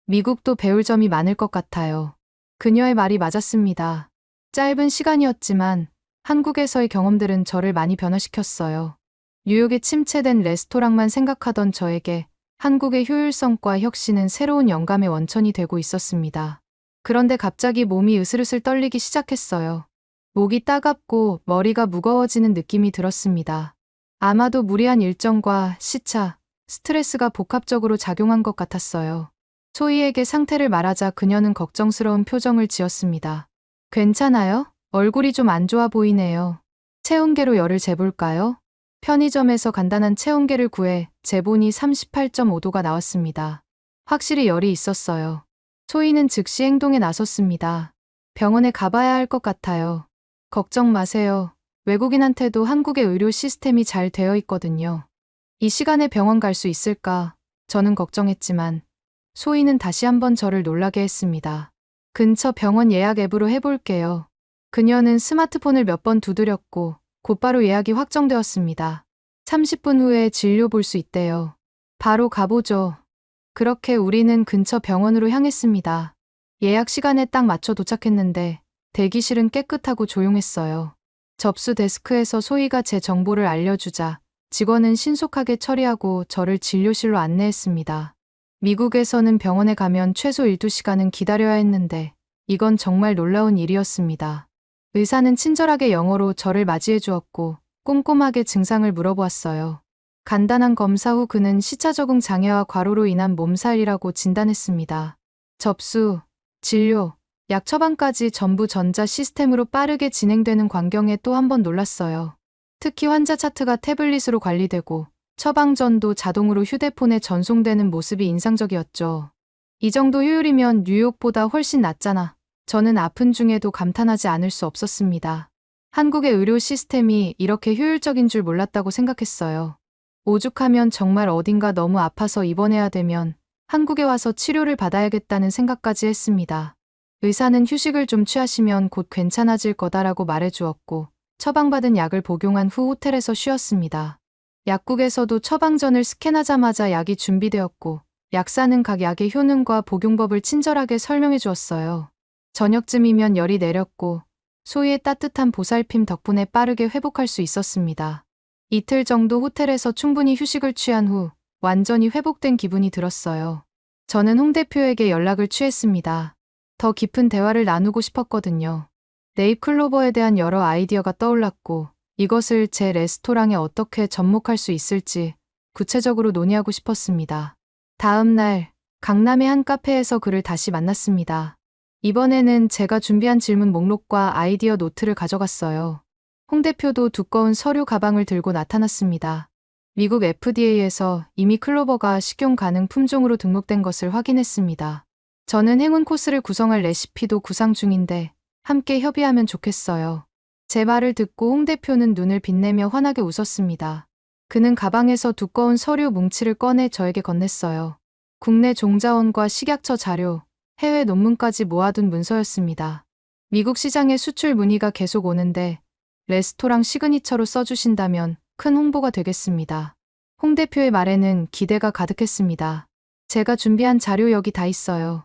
Speaker 1: 미국도 배울 점이 많을 것 같아요. 그녀의 말이 맞았습니다. 짧은 시간이었지만 한국에서의 경험들은 저를 많이 변화시켰어요. 뉴욕의 침체된 레스토랑만 생각하던 저에게 한국의 효율성과 혁신은 새로운 영감의 원천이 되고 있었습니다. 그런데 갑자기 몸이 으슬으슬 떨리기 시작했어요. 목이 따갑고 머리가 무거워지는 느낌이 들었습니다. 아마도 무리한 일정과 시차, 스트레스가 복합적으로 작용한 것 같았어요. 소희에게 상태를 말하자 그녀는 걱정스러운 표정을 지었습니다. 괜찮아요? 얼굴이 좀 안 좋아 보이네요. 체온계로 열을 재볼까요? 편의점에서 간단한 체온계를 구해 재보니 38.5도가 나왔습니다. 확실히 열이 있었어요. 소희는 즉시 행동에 나섰습니다. 병원에 가봐야 할 것 같아요. 걱정 마세요. 외국인한테도 한국의 의료 시스템이 잘 되어 있거든요. 이 시간에 병원 갈 수 있을까? 저는 걱정했지만 소희는 다시 한번 저를 놀라게 했습니다. 근처 병원 예약 앱으로 해볼게요. 그녀는 스마트폰을 몇 번 두드렸고 곧바로 예약이 확정되었습니다. 30분 후에 진료 볼 수 있대요. 바로 가보죠. 그렇게 우리는 근처 병원으로 향했습니다. 예약 시간에 딱 맞춰 도착했는데 대기실은 깨끗하고 조용했어요. 접수 데스크에서 소희가 제 정보를 알려주자 직원은 신속하게 처리하고 저를 진료실로 안내했습니다. 미국에서는 병원에 가면 최소 1~2시간은 기다려야 했는데 이건 정말 놀라운 일이었습니다. 의사는 친절하게 영어로 저를 맞이해 주었고 꼼꼼하게 증상을 물어보았어요. 간단한 검사 후 그는 시차 적응 장애와 과로로 인한 몸살이라고 진단했습니다. 접수, 진료, 약 처방까지 전부 전자 시스템으로 빠르게 진행되는 광경에 또 한 번 놀랐어요. 특히 환자 차트가 태블릿으로 관리되고 처방전도 자동으로 휴대폰에 전송되는 모습이 인상적이었죠. 이 정도 효율이면 뉴욕보다 훨씬 낫잖아. 저는 아픈 중에도 감탄하지 않을 수 없었습니다. 한국의 의료 시스템이 이렇게 효율적인 줄 몰랐다고 생각했어요. 오죽하면 정말 어딘가 너무 아파서 입원해야 되면 한국에 와서 치료를 받아야겠다는 생각까지 했습니다. 의사는 휴식을 좀 취하시면 곧 괜찮아질 거다라고 말해주었고 처방받은 약을 복용한 후 호텔에서 쉬었습니다. 약국에서도 처방전을 스캔하자마자 약이 준비되었고 약사는 각 약의 효능과 복용법을 친절하게 설명해 주었어요. 저녁쯤이면 열이 내렸고 소희의 따뜻한 보살핌 덕분에 빠르게 회복할 수 있었습니다. 이틀 정도 호텔에서 충분히 휴식을 취한 후 완전히 회복된 기분이 들었어요. 저는 홍 대표에게 연락을 취했습니다. 더 깊은 대화를 나누고 싶었거든요. 네잎클로버에 대한 여러 아이디어가 떠올랐고 이것을 제 레스토랑에 어떻게 접목할 수 있을지 구체적으로 논의하고 싶었습니다. 다음 날 강남의 한 카페에서 그를 다시 만났습니다. 이번에는 제가 준비한 질문 목록과 아이디어 노트를 가져갔어요. 홍 대표도 두꺼운 서류 가방을 들고 나타났습니다. 미국 FDA에서 이미 클로버가 식용 가능 품종으로 등록된 것을 확인했습니다. 저는 행운 코스를 구성할 레시피도 구상 중인데 함께 협의하면 좋겠어요. 제 말을 듣고 홍 대표는 눈을 빛내며 환하게 웃었습니다. 그는 가방에서 두꺼운 서류 뭉치를 꺼내 저에게 건넸어요. 국내 종자원과 식약처 자료, 해외 논문까지 모아둔 문서였습니다. 미국 시장에 수출 문의가 계속 오는데 레스토랑 시그니처로 써주신다면 큰 홍보가 되겠습니다. 홍 대표의 말에는 기대가 가득했습니다. 제가 준비한 자료 여기 다 있어요.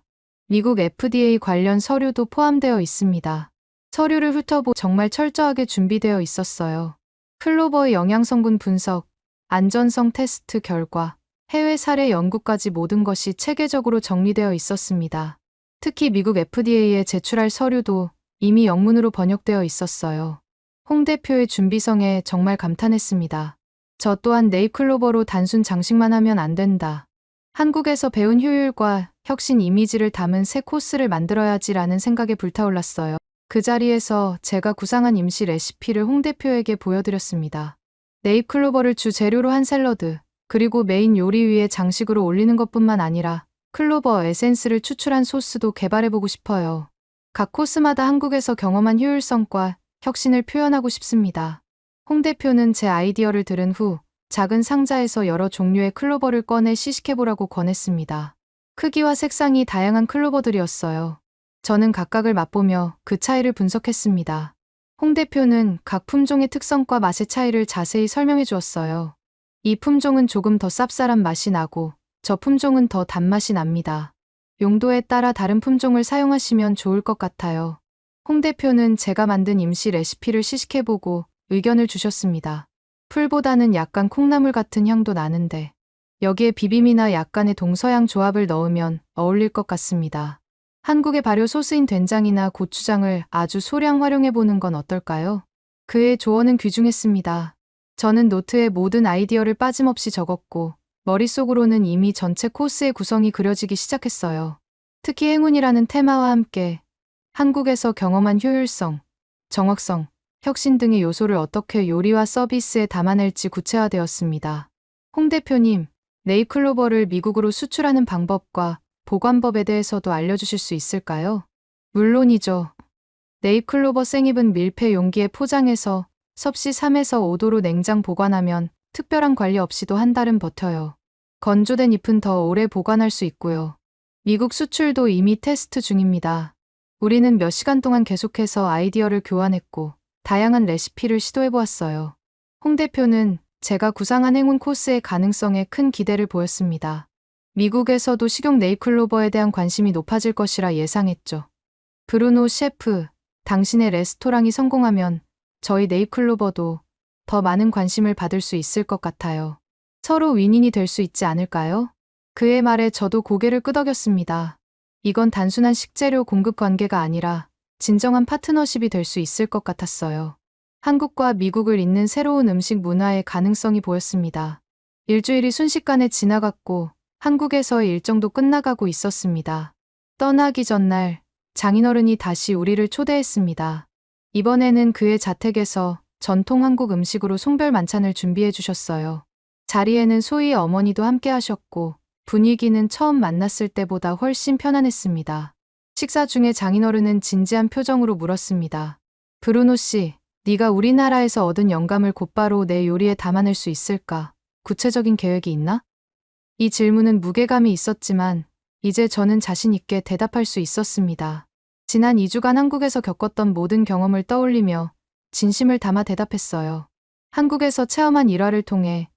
Speaker 1: 미국 FDA 관련 서류도 포함되어 있습니다. 서류를 훑어보 정말 철저하게 준비되어 있었어요. 클로버의 영양성분 분석, 안전성 테스트 결과, 해외 사례 연구까지 모든 것이 체계적으로 정리되어 있었습니다. 특히 미국 FDA에 제출할 서류도 이미 영문으로 번역되어 있었어요. 홍 대표의 준비성에 정말 감탄했습니다. 저 또한 네잎클로버로 단순 장식만 하면 안 된다. 한국에서 배운 효율과 혁신 이미지를 담은 새 코스를 만들어야지라는 생각에 불타올랐어요. 그 자리에서 제가 구상한 임시 레시피를 홍 대표에게 보여드렸습니다. 네잎클로버를 주 재료로 한 샐러드, 그리고 메인 요리 위에 장식으로 올리는 것뿐만 아니라 클로버 에센스를 추출한 소스도 개발해보고 싶어요. 각 코스마다 한국에서 경험한 효율성과 혁신을 표현하고 싶습니다. 홍 대표는 제 아이디어를 들은 후 작은 상자에서 여러 종류의 클로버를 꺼내 시식해보라고 권했습니다. 크기와 색상이 다양한 클로버들이었어요. 저는 각각을 맛보며 그 차이를 분석했습니다. 홍 대표는 각 품종의 특성과 맛의 차이를 자세히 설명해 주었어요. 이 품종은 조금 더 쌉쌀한 맛이 나고 저 품종은 더 단맛이 납니다. 용도에 따라 다른 품종을 사용하시면 좋을 것 같아요. 홍 대표는 제가 만든 임시 레시피를 시식해보고 의견을 주셨습니다. 풀보다는 약간 콩나물 같은 향도 나는데 여기에 비빔이나 약간의 동서양 조합을 넣으면 어울릴 것 같습니다. 한국의 발효 소스인 된장이나 고추장을 아주 소량 활용해보는 건 어떨까요? 그의 조언은 귀중했습니다. 저는 노트에 모든 아이디어를 빠짐없이 적었고 머릿속으로는 이미 전체 코스의 구성이 그려지기 시작했어요. 특히 행운이라는 테마와 함께 한국에서 경험한 효율성, 정확성, 혁신 등의 요소를 어떻게 요리와 서비스에 담아낼지 구체화되었습니다. 홍 대표님, 네잎클로버를 미국으로 수출하는 방법과 보관법에 대해서도 알려주실 수 있을까요? 물론이죠. 네잎클로버 생잎은 밀폐 용기에 포장해서 섭씨 3에서 5도로 냉장 보관하면 특별한 관리 없이도 한 달은 버텨요. 건조된 잎은 더 오래 보관할 수 있고요. 미국 수출도 이미 테스트 중입니다. 우리는 몇 시간 동안 계속해서 아이디어를 교환했고 다양한 레시피를 시도해보았어요. 홍 대표는 제가 구상한 행운 코스의 가능성에 큰 기대를 보였습니다. 미국에서도 식용 네잎클로버에 대한 관심이 높아질 것이라 예상했죠. 브루노 셰프, 당신의 레스토랑이 성공하면 저희 네잎클로버도 더 많은 관심을 받을 수 있을 것 같아요. 서로 윈윈이 될 수 있지 않을까요? 그의 말에 저도 고개를 끄덕였습니다. 이건 단순한 식재료 공급 관계가 아니라 진정한 파트너십이 될 수 있을 것 같았어요. 한국과 미국을 잇는 새로운 음식 문화의 가능성이 보였습니다. 일주일이 순식간에 지나갔고 한국에서의 일정도 끝나가고 있었습니다. 떠나기 전날 장인어른이 다시 우리를 초대했습니다. 이번에는 그의 자택에서 전통 한국 음식으로 송별 만찬을 준비해 주셨어요. 자리에는 소희의 어머니도 함께 하셨고 분위기는 처음 만났을 때보다 훨씬 편안했습니다. 식사 중에 장인어른은 진지한 표정으로 물었습니다. 브루노 씨, 네가 우리나라에서 얻은 영감을 곧바로 내 요리에 담아낼 수 있을까? 구체적인 계획이 있나? 이 질문은 무게감이 있었지만 이제 저는 자신 있게 대답할 수 있었습니다. 지난 2주간 한국에서 겪었던 모든 경험을 떠올리며 진심을 담아 대답했어요. 한국에서 체험한 일화를 통해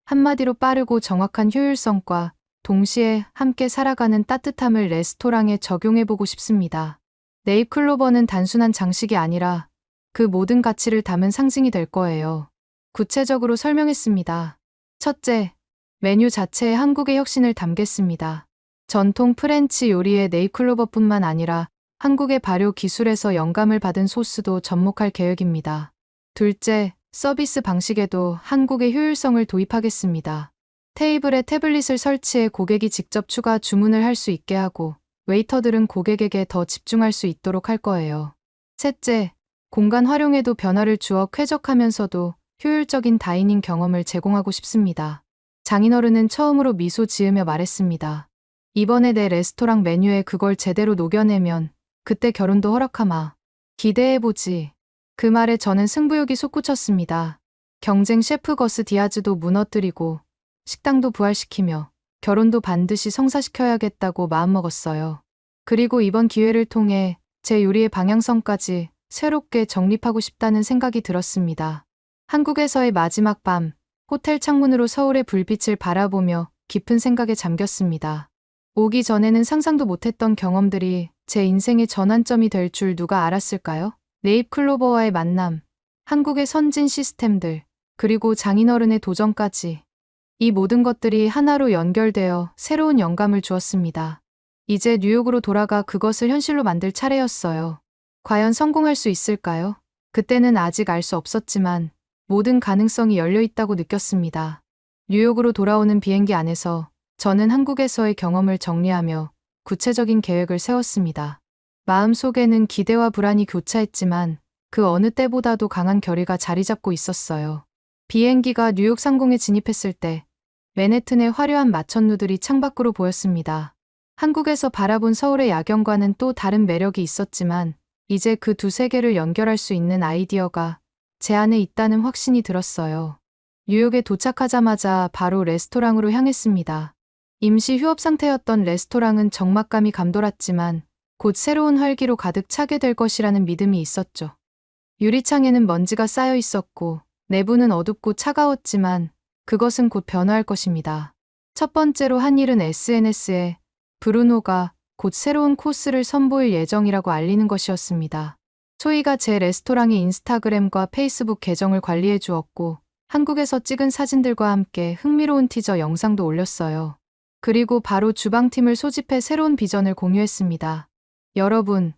Speaker 1: 한마디로 빠르고 정확한 효율성과 동시에 함께 살아가는 따뜻함을 레스토랑에 적용해보고 싶습니다. 네잎클로버는 단순한 장식이 아니라 그 모든 가치를 담은 상징이 될 거예요. 구체적으로 설명했습니다. 첫째, 메뉴 자체에 한국의 혁신을 담겠습니다. 전통 프렌치 요리의 네잎클로버뿐만 아니라 한국의 발효 기술에서 영감을 받은 소스도 접목할 계획입니다. 둘째, 서비스 방식에도 한국의 효율성을 도입하겠습니다. 테이블에 태블릿을 설치해 고객이 직접 추가 주문을 할 수 있게 하고 웨이터들은 고객에게 더 집중할 수 있도록 할 거예요. 셋째, 공간 활용에도 변화를 주어 쾌적하면서도 효율적인 다이닝 경험을 제공하고 싶습니다. 장인어른은 처음으로 미소 지으며 말했습니다. 이번에 내 레스토랑 메뉴에 그걸 제대로 녹여내면 그때 결혼도 허락하마. 기대해보지. 그 말에 저는 승부욕이 솟구쳤습니다. 경쟁 셰프 거스 디아즈도 무너뜨리고 식당도 부활시키며 결혼도 반드시 성사시켜야겠다고 마음먹었어요. 그리고 이번 기회를 통해 제 요리의 방향성까지 새롭게 정립하고 싶다는 생각이 들었습니다. 한국에서의 마지막 밤, 호텔 창문으로 서울의 불빛을 바라보며 깊은 생각에 잠겼습니다. 오기 전에는 상상도 못했던 경험들이 제 인생의 전환점이 될 줄 누가 알았을까요? 네잎클로버와의 만남, 한국의 선진 시스템들, 그리고 장인어른의 도전까지. 이 모든 것들이 하나로 연결되어 새로운 영감을 주었습니다. 이제 뉴욕으로 돌아가 그것을 현실로 만들 차례였어요. 과연 성공할 수 있을까요? 그때는 아직 알 수 없었지만 모든 가능성이 열려 있다고 느꼈습니다. 뉴욕으로 돌아오는 비행기 안에서 저는 한국에서의 경험을 정리하며 구체적인 계획을 세웠습니다. 마음속에는 기대와 불안이 교차했지만 그 어느 때보다도 강한 결의가 자리 잡고 있었어요. 비행기가 뉴욕 상공에 진입했을 때 맨해튼의 화려한 마천루들이 창밖으로 보였습니다. 한국에서 바라본 서울의 야경과는 또 다른 매력이 있었지만 이제 그 두 세계를 연결할 수 있는 아이디어가 제 안에 있다는 확신이 들었어요. 뉴욕에 도착하자마자 바로 레스토랑으로 향했습니다. 임시 휴업 상태였던 레스토랑은 적막감이 감돌았지만 곧 새로운 활기로 가득 차게 될 것이라는 믿음이 있었죠. 유리창에는 먼지가 쌓여 있었고 내부는 어둡고 차가웠지만 그것은 곧 변화할 것입니다. 첫 번째로 한 일은 SNS에 브루노가 곧 새로운 코스를 선보일 예정이라고 알리는 것이었습니다. 초이가 제 레스토랑의 인스타그램과 페이스북 계정을 관리해 주었고 한국에서 찍은 사진들과 함께 흥미로운 티저 영상도 올렸어요. 그리고 바로 주방팀을 소집해 새로운 비전을 공유했습니다. 여러분,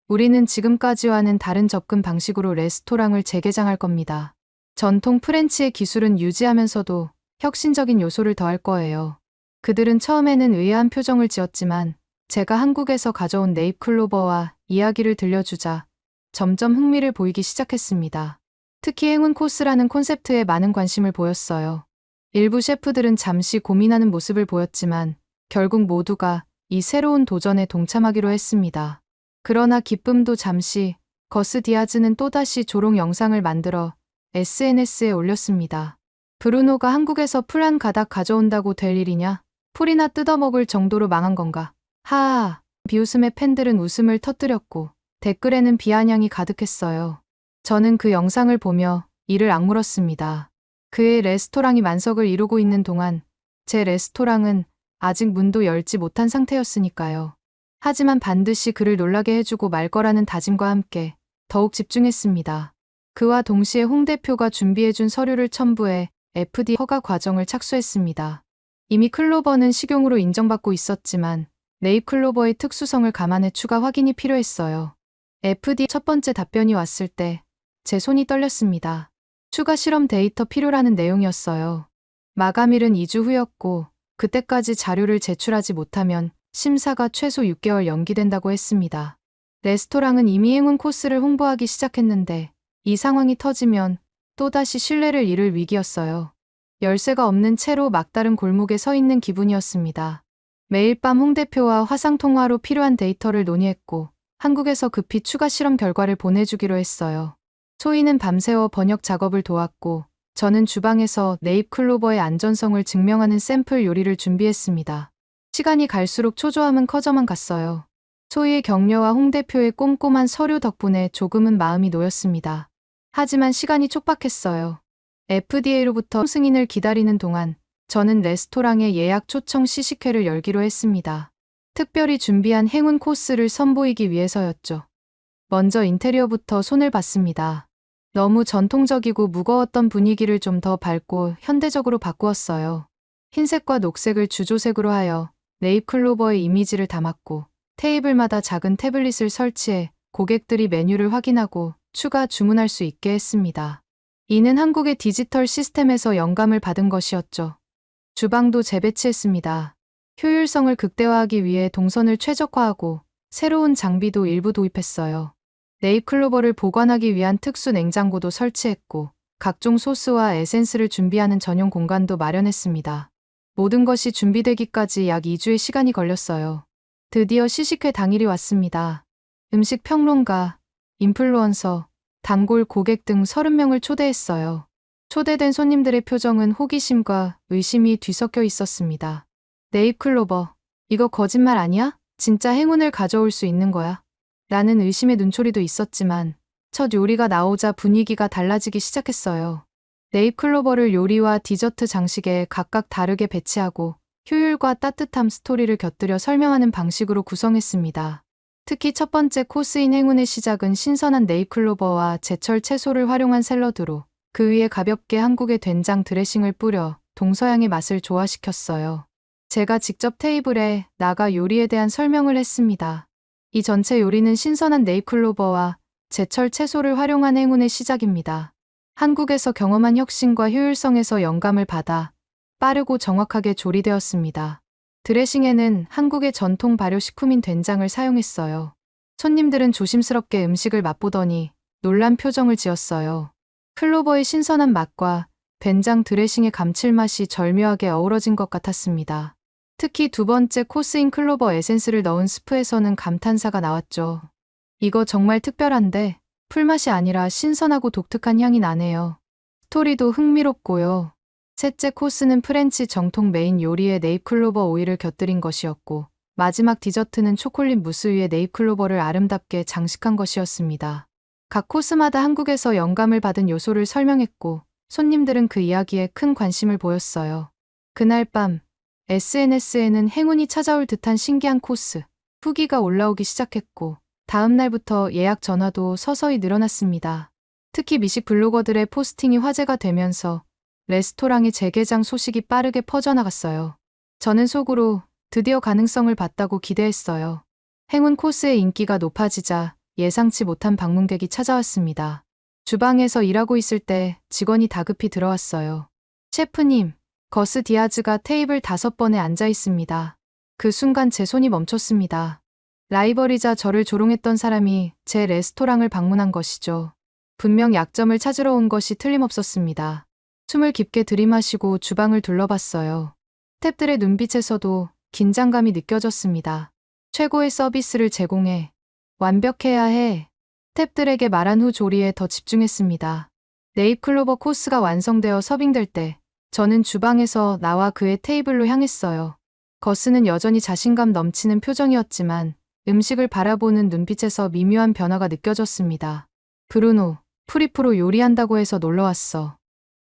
Speaker 1: 우리는 지금까지와는 다른 접근 방식으로 레스토랑을 재개장할 겁니다. 전통 프렌치의 기술은 유지하면서도 혁신적인 요소를 더할 거예요. 그들은 처음에는 의아한 표정을 지었지만 제가 한국에서 가져온 네잎클로버와 이야기를 들려주자 점점 흥미를 보이기 시작했습니다. 특히 행운 코스라는 콘셉트에 많은 관심을 보였어요. 일부 셰프들은 잠시 고민하는 모습을 보였지만 결국 모두가 이 새로운 도전에 동참하기로 했습니다. 그러나 기쁨도 잠시, 거스 디아즈는 또다시 조롱 영상을 만들어 SNS에 올렸습니다. 브루노가 한국에서 풀 한 가닥 가져온다고 될 일이냐? 풀이나 뜯어먹을 정도로 망한 건가? 하하. 비웃음의 팬들은 웃음을 터뜨렸고 댓글에는 비아냥이 가득했어요. 저는 그 영상을 보며 이를 악물었습니다. 그의 레스토랑이 만석을 이루고 있는 동안 제 레스토랑은 아직 문도 열지 못한 상태였으니까요. 하지만 반드시 그를 놀라게 해주고 말 거라는 다짐과 함께 더욱 집중했습니다. 그와 동시에 홍 대표가 준비해준 서류를 첨부해 FD 허가 과정을 착수했습니다. 이미 클로버는 식용으로 인정받고 있었지만 네잎클로버의 특수성을 감안해 추가 확인이 필요했어요. FD 첫 번째 답변이 왔을 때 제 손이 떨렸습니다. 추가 실험 데이터 필요라는 내용이었어요. 마감일은 2주 후였고 그때까지 자료를 제출하지 못하면 심사가 최소 6개월 연기된다고 했습니다. 레스토랑은 이미 행운 코스를 홍보하기 시작했는데 이 상황이 터지면 또다시 신뢰를 잃을 위기였어요. 열쇠가 없는 채로 막다른 골목에 서 있는 기분이었습니다. 매일 밤 홍 대표와 화상통화로 필요한 데이터를 논의했고 한국에서 급히 추가 실험 결과를 보내주기로 했어요. 초이는 밤새워 번역 작업을 도왔고 저는 주방에서 네잎클로버의 안전성을 증명하는 샘플 요리를 준비했습니다. 시간이 갈수록 초조함은 커져만 갔어요. 초이의 격려와 홍 대표의 꼼꼼한 서류 덕분에 조금은 마음이 놓였습니다. 하지만 시간이 촉박했어요. FDA로부터 승인을 기다리는 동안 저는 레스토랑의 예약 초청 시식회를 열기로 했습니다. 특별히 준비한 행운 코스를 선보이기 위해서였죠. 먼저 인테리어부터 손을 봤습니다. 너무 전통적이고 무거웠던 분위기를 좀 더 밝고 현대적으로 바꾸었어요. 흰색과 녹색을 주조색으로 하여 네잎클로버의 이미지를 담았고 테이블마다 작은 태블릿을 설치해 고객들이 메뉴를 확인하고 추가 주문할 수 있게 했습니다. 이는 한국의 디지털 시스템에서 영감을 받은 것이었죠. 주방도 재배치했습니다. 효율성을 극대화하기 위해 동선을 최적화하고 새로운 장비도 일부 도입했어요. 네잎클로버를 보관하기 위한 특수 냉장고도 설치했고 각종 소스와 에센스를 준비하는 전용 공간도 마련했습니다. 모든 것이 준비되기까지 약 2주의 시간이 걸렸어요. 드디어 시식회 당일이 왔습니다. 음식 평론가, 인플루언서, 단골 고객 등 30명을 초대했어요. 초대된 손님들의 표정은 호기심과 의심이 뒤섞여 있었습니다. 네잎클로버, 이거 거짓말 아니야? 진짜 행운을 가져올 수 있는 거야? 라는 의심의 눈초리도 있었지만 첫 요리가 나오자 분위기가 달라지기 시작했어요. 네잎클로버를 요리와 디저트 장식에 각각 다르게 배치하고 효율과 따뜻함 스토리를 곁들여 설명하는 방식으로 구성했습니다. 특히 첫 번째 코스인 행운의 시작은 신선한 네잎클로버와 제철 채소를 활용한 샐러드로 그 위에 가볍게 한국의 된장 드레싱을 뿌려 동서양의 맛을 조화시켰어요. 제가 직접 테이블에 나가 요리에 대한 설명을 했습니다. 이 전체 요리는 신선한 네잎클로버와 제철 채소를 활용한 행운의 시작입니다. 한국에서 경험한 혁신과 효율성에서 영감을 받아 빠르고 정확하게 조리되었습니다. 드레싱에는 한국의 전통 발효식품인 된장을 사용했어요. 손님들은 조심스럽게 음식을 맛보더니 놀란 표정을 지었어요. 클로버의 신선한 맛과 된장 드레싱의 감칠맛이 절묘하게 어우러진 것 같았습니다. 특히 두 번째 코스인 클로버 에센스를 넣은 스프에서는 감탄사가 나왔죠. 이거 정말 특별한데 풀맛이 아니라 신선하고 독특한 향이 나네요. 스토리도 흥미롭고요. 셋째 코스는 프렌치 정통 메인 요리에 네잎클로버 오일을 곁들인 것이었고, 마지막 디저트는 초콜릿 무스 위에 네잎클로버를 아름답게 장식한 것이었습니다. 각 코스마다 한국에서 영감을 받은 요소를 설명했고, 손님들은 그 이야기에 큰 관심을 보였어요. 그날 밤, SNS에는 행운이 찾아올 듯한 신기한 코스, 후기가 올라오기 시작했고, 다음 날부터 예약 전화도 서서히 늘어났습니다. 특히 미식 블로거들의 포스팅이 화제가 되면서 레스토랑의 재개장 소식이 빠르게 퍼져나갔어요. 저는 속으로 드디어 가능성을 봤다고 기대했어요. 행운 코스의 인기가 높아지자 예상치 못한 방문객이 찾아왔습니다. 주방에서 일하고 있을 때 직원이 다급히 들어왔어요. 셰프님, 거스 디아즈가 테이블 5번에 앉아 있습니다. 그 순간 제 손이 멈췄습니다. 라이벌이자 저를 조롱했던 사람이 제 레스토랑을 방문한 것이죠. 분명 약점을 찾으러 온 것이 틀림없었습니다. 숨을 깊게 들이마시고 주방을 둘러봤어요. 스태프들의 눈빛에서도 긴장감이 느껴졌습니다. 최고의 서비스를 제공해. 완벽해야 해. 스태프들에게 말한 후 조리에 더 집중했습니다. 네잎클로버 코스가 완성되어 서빙될 때 저는 주방에서 나와 그의 테이블로 향했어요. 거스는 여전히 자신감 넘치는 표정이었지만 음식을 바라보는 눈빛에서 미묘한 변화가 느껴졌습니다. 브루노, 프리프로 요리한다고 해서 놀러왔어.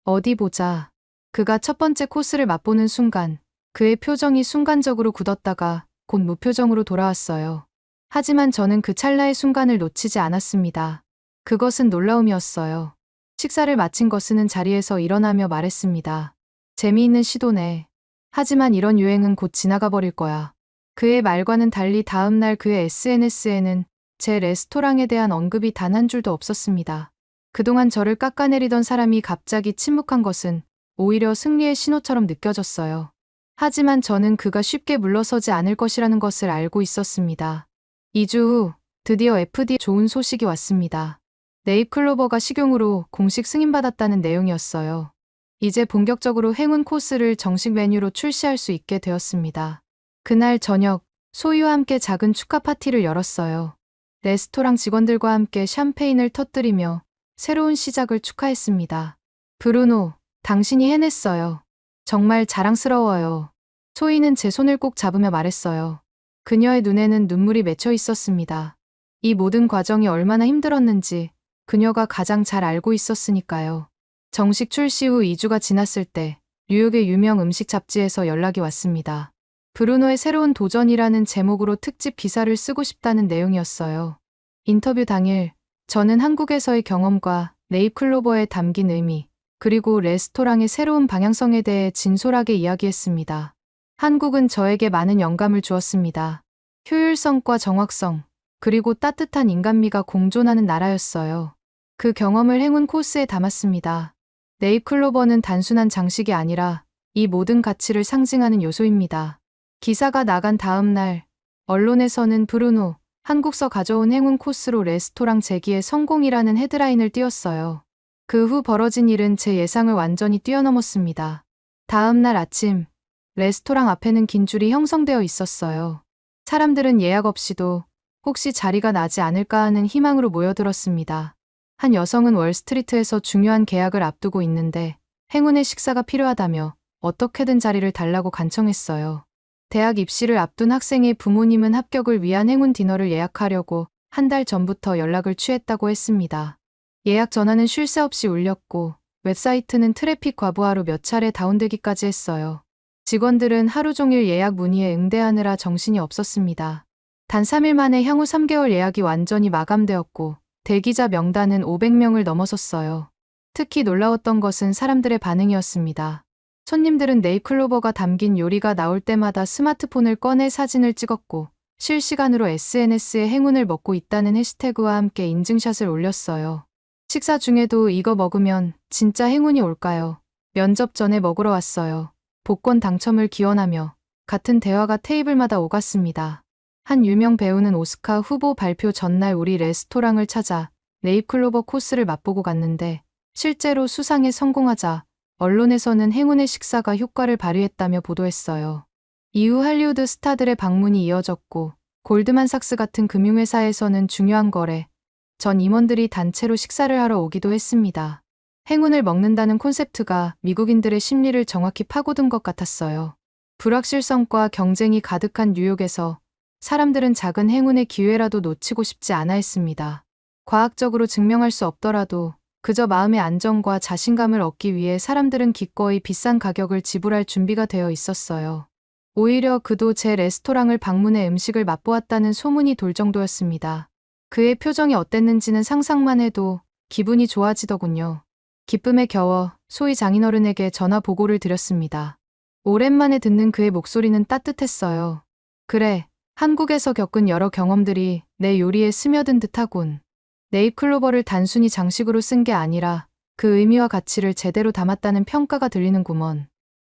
Speaker 1: 어디 보자. 그가 첫 번째 코스를 맛보는 순간 그의 표정이 순간적으로 굳었다가 곧 무표정으로 돌아왔어요. 하지만 저는 그 찰나의 순간을 놓치지 않았습니다. 그것은 놀라움이었어요. 식사를 마친 거스는 자리에서 일어나며 말했습니다. 재미있는 시도네. 하지만 이런 유행은 곧 지나가 버릴 거야. 그의 말과는 달리 다음 날 그의 SNS에는 제 레스토랑에 대한 언급이 단 한 줄도 없었습니다. 그동안 저를 깎아내리던 사람이 갑자기 침묵한 것은 오히려 승리의 신호처럼 느껴졌어요. 하지만 저는 그가 쉽게 물러서지 않을 것이라는 것을 알고 있었습니다. 2주 후 드디어 FDA 좋은 소식이 왔습니다. 네잎클로버가 식용으로 공식 승인받았다는 내용이었어요. 이제 본격적으로 행운 코스를 정식 메뉴로 출시할 수 있게 되었습니다. 그날 저녁, 소희와 함께 작은 축하 파티를 열었어요. 레스토랑 직원들과 함께 샴페인을 터뜨리며 새로운 시작을 축하했습니다. 브루노, 당신이 해냈어요. 정말 자랑스러워요. 소희는 제 손을 꼭 잡으며 말했어요. 그녀의 눈에는 눈물이 맺혀 있었습니다. 이 모든 과정이 얼마나 힘들었는지 그녀가 가장 잘 알고 있었으니까요. 정식 출시 후 2주가 지났을 때 뉴욕의 유명 음식 잡지에서 연락이 왔습니다. 브루노의 새로운 도전이라는 제목으로 특집 기사를 쓰고 싶다는 내용이었어요. 인터뷰 당일, 저는 한국에서의 경험과 네잎클로버에 담긴 의미, 그리고 레스토랑의 새로운 방향성에 대해 진솔하게 이야기했습니다. 한국은 저에게 많은 영감을 주었습니다. 효율성과 정확성, 그리고 따뜻한 인간미가 공존하는 나라였어요. 그 경험을 행운 코스에 담았습니다. 네잎클로버는 단순한 장식이 아니라 이 모든 가치를 상징하는 요소입니다. 기사가 나간 다음 날, 언론에서는 브루노, 한국서 가져온 행운 코스로 레스토랑 재기의 성공이라는 헤드라인을 띄웠어요. 그 후 벌어진 일은 제 예상을 완전히 뛰어넘었습니다. 다음 날 아침, 레스토랑 앞에는 긴 줄이 형성되어 있었어요. 사람들은 예약 없이도 혹시 자리가 나지 않을까 하는 희망으로 모여들었습니다. 한 여성은 월스트리트에서 중요한 계약을 앞두고 있는데 행운의 식사가 필요하다며 어떻게든 자리를 달라고 간청했어요. 대학 입시를 앞둔 학생의 부모님은 합격을 위한 행운 디너를 예약하려고 한 달 전부터 연락을 취했다고 했습니다. 예약 전화는 쉴 새 없이 울렸고 웹사이트는 트래픽 과부하로 몇 차례 다운되기까지 했어요. 직원들은 하루 종일 예약 문의에 응대하느라 정신이 없었습니다. 단 3일 만에 향후 3개월 예약이 완전히 마감되었고 대기자 명단은 500명을 넘어섰어요. 특히 놀라웠던 것은 사람들의 반응이었습니다. 손님들은 네잎클로버가 담긴 요리가 나올 때마다 스마트폰을 꺼내 사진을 찍었고 실시간으로 SNS에 행운을 먹고 있다는 해시태그와 함께 인증샷을 올렸어요. 식사 중에도 이거 먹으면 진짜 행운이 올까요? 면접 전에 먹으러 왔어요. 복권 당첨을 기원하며 같은 대화가 테이블마다 오갔습니다. 한 유명 배우는 오스카 후보 발표 전날 우리 레스토랑을 찾아 네잎클로버 코스를 맛보고 갔는데 실제로 수상에 성공하자 언론에서는 행운의 식사가 효과를 발휘했다며 보도했어요. 이후 할리우드 스타들의 방문이 이어졌고 골드만삭스 같은 금융회사에서는 중요한 거래, 전 임원들이 단체로 식사를 하러 오기도 했습니다. 행운을 먹는다는 콘셉트가 미국인들의 심리를 정확히 파고든 것 같았어요. 불확실성과 경쟁이 가득한 뉴욕에서 사람들은 작은 행운의 기회라도 놓치고 싶지 않아 했습니다. 과학적으로 증명할 수 없더라도 그저 마음의 안정과 자신감을 얻기 위해 사람들은 기꺼이 비싼 가격을 지불할 준비가 되어 있었어요. 오히려 그도 제 레스토랑을 방문해 음식을 맛보았다는 소문이 돌 정도였습니다. 그의 표정이 어땠는지는 상상만 해도 기분이 좋아지더군요. 기쁨에 겨워 소희 장인어른에게 전화 보고를 드렸습니다. 오랜만에 듣는 그의 목소리는 따뜻했어요. 그래, 한국에서 겪은 여러 경험들이 내 요리에 스며든 듯하군. 네잎클로버를 단순히 장식으로 쓴 게 아니라 그 의미와 가치를 제대로 담았다는 평가가 들리는구먼.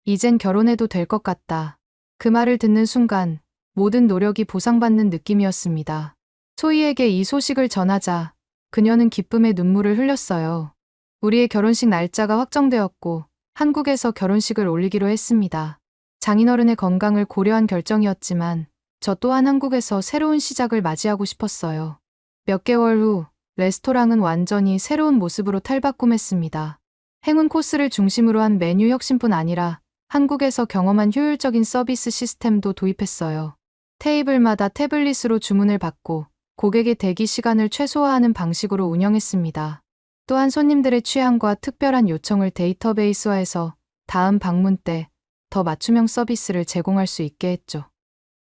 Speaker 1: 이젠 결혼해도 될 것 같다. 그 말을 듣는 순간 모든 노력이 보상받는 느낌이었습니다. 소희에게 이 소식을 전하자 그녀는 기쁨의 눈물을 흘렸어요. 우리의 결혼식 날짜가 확정되었고 한국에서 결혼식을 올리기로 했습니다. 장인어른의 건강을 고려한 결정이었지만 저 또한 한국에서 새로운 시작을 맞이하고 싶었어요. 몇 개월 후 레스토랑은 완전히 새로운 모습으로 탈바꿈했습니다. 행운 코스를 중심으로 한 메뉴 혁신뿐 아니라 한국에서 경험한 효율적인 서비스 시스템도 도입했어요. 테이블마다 태블릿으로 주문을 받고 고객의 대기 시간을 최소화하는 방식으로 운영했습니다. 또한 손님들의 취향과 특별한 요청을 데이터베이스화해서 다음 방문 때 더 맞춤형 서비스를 제공할 수 있게 했죠.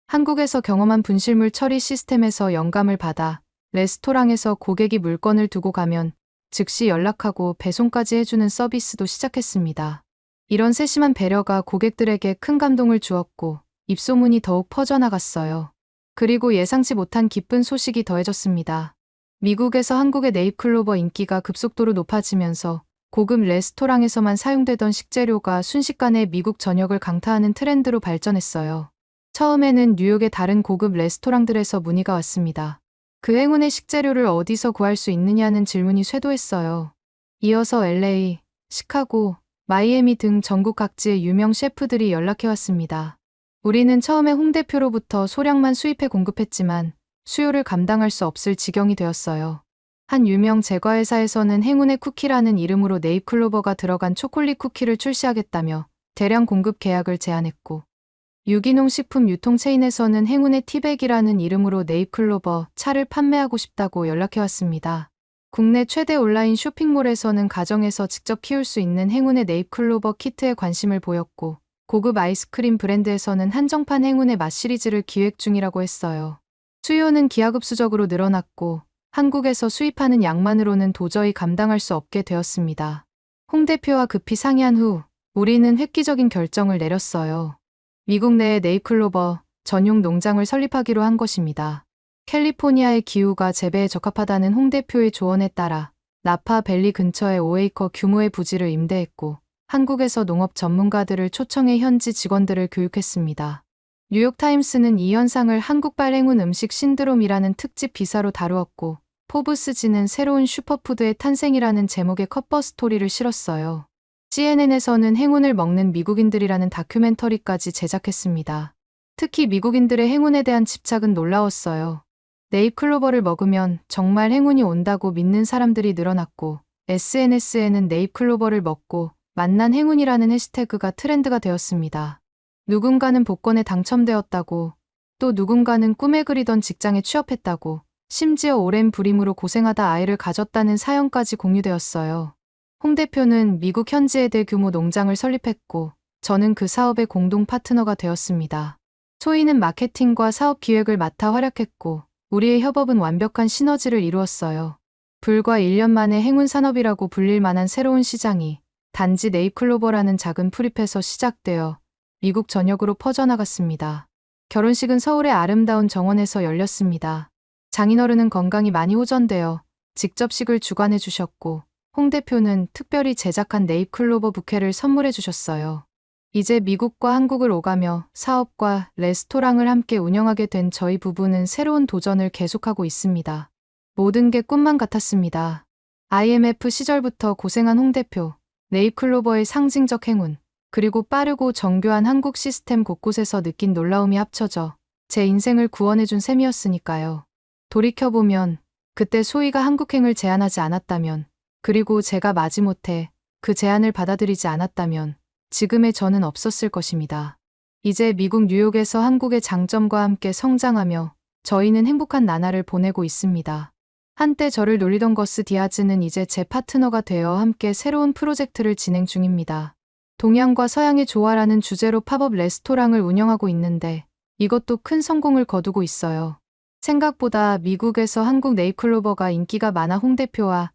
Speaker 1: 한국에서 경험한 분실물 처리 시스템에서 영감을 받아 레스토랑에서 고객이 물건을 두고 가면 즉시 연락하고 배송까지 해주는 서비스도 시작했습니다. 이런 세심한 배려가 고객들에게 큰 감동을 주었고 입소문이 더욱 퍼져나갔어요. 그리고 예상치 못한 기쁜 소식이 더해졌습니다. 미국에서 한국의 네잎클로버 인기가 급속도로 높아지면서 고급 레스토랑에서만 사용되던 식재료가 순식간에 미국 전역을 강타하는 트렌드로 발전했어요. 처음에는 뉴욕의 다른 고급 레스토랑들에서 문의가 왔습니다. 그 행운의 식재료를 어디서 구할 수 있느냐는 질문이 쇄도했어요. 이어서 LA, 시카고, 마이애미 등 전국 각지의 유명 셰프들이 연락해왔습니다. 우리는 처음에 홍대표로부터 소량만 수입해 공급했지만 수요를 감당할 수 없을 지경이 되었어요. 한 유명 제과회사에서는 행운의 쿠키라는 이름으로 네잎클로버가 들어간 초콜릿 쿠키를 출시하겠다며 대량 공급 계약을 제안했고, 유기농 식품 유통 체인에서는 행운의 티백이라는 이름으로 네잎클로버 차를 판매하고 싶다고 연락해왔습니다. 국내 최대 온라인 쇼핑몰에서는 가정에서 직접 키울 수 있는 행운의 네잎클로버 키트에 관심을 보였고, 고급 아이스크림 브랜드에서는 한정판 행운의 맛 시리즈를 기획 중이라고 했어요. 수요는 기하급수적으로 늘어났고 한국에서 수입하는 양만으로는 도저히 감당할 수 없게 되었습니다. 홍 대표와 급히 상의한 후 우리는 획기적인 결정을 내렸어요. 미국 내에 네잎클로버 전용 농장을 설립하기로 한 것입니다. 캘리포니아의 기후가 재배에 적합하다는 홍 대표의 조언에 따라 나파 밸리 근처에 5에이커 규모의 부지를 임대했고 한국에서 농업 전문가들을 초청해 현지 직원들을 교육했습니다. 뉴욕타임스는 이 현상을 한국발 행운 음식 신드롬이라는 특집 기사로 다루었고 포브스지는 새로운 슈퍼푸드의 탄생이라는 제목의 커버 스토리를 실었어요. CNN에서는 행운을 먹는 미국인들이라는 다큐멘터리까지 제작했습니다. 특히 미국인들의 행운에 대한 집착은 놀라웠어요. 네잎클로버를 먹으면 정말 행운이 온다고 믿는 사람들이 늘어났고 SNS에는 네잎클로버를 먹고 만난 행운이라는 해시태그가 트렌드가 되었습니다. 누군가는 복권에 당첨되었다고, 또 누군가는 꿈에 그리던 직장에 취업했다고, 심지어 오랜 불임으로 고생하다 아이를 가졌다는 사연까지 공유되었어요. 홍 대표는 미국 현지에 대규모 농장을 설립했고 저는 그 사업의 공동 파트너가 되었습니다. 소희는 마케팅과 사업 기획을 맡아 활약했고 우리의 협업은 완벽한 시너지를 이루었어요. 불과 1년 만에 행운 산업이라고 불릴 만한 새로운 시장이 단지 네잎클로버라는 작은 풀잎에서 시작되어 미국 전역으로 퍼져나갔습니다. 결혼식은 서울의 아름다운 정원에서 열렸습니다. 장인어른은 건강이 많이 호전되어 직접식을 주관해 주셨고 홍 대표는 특별히 제작한 네잎클로버 부케를 선물해 주셨어요. 이제 미국과 한국을 오가며 사업과 레스토랑을 함께 운영하게 된 저희 부부는 새로운 도전을 계속하고 있습니다. 모든 게 꿈만 같았습니다. IMF 시절부터 고생한 홍 대표, 네잎클로버의 상징적 행운, 그리고 빠르고 정교한 한국 시스템 곳곳에서 느낀 놀라움이 합쳐져 제 인생을 구원해준 셈이었으니까요. 돌이켜보면 그때 소희가 한국행을 제안하지 않았다면, 그리고 제가 마지못해 그 제안을 받아들이지 않았다면 지금의 저는 없었을 것입니다. 이제 미국 뉴욕에서 한국의 장점과 함께 성장하며 저희는 행복한 나날을 보내고 있습니다. 한때 저를 놀리던 거스 디아즈는 이제 제 파트너가 되어 함께 새로운 프로젝트를 진행 중입니다. 동양과 서양의 조화라는 주제로 팝업 레스토랑을 운영하고 있는데 이것도 큰 성공을 거두고 있어요. 생각보다 미국에서 한국 네잎클로버가 인기가 많아 홍 대표와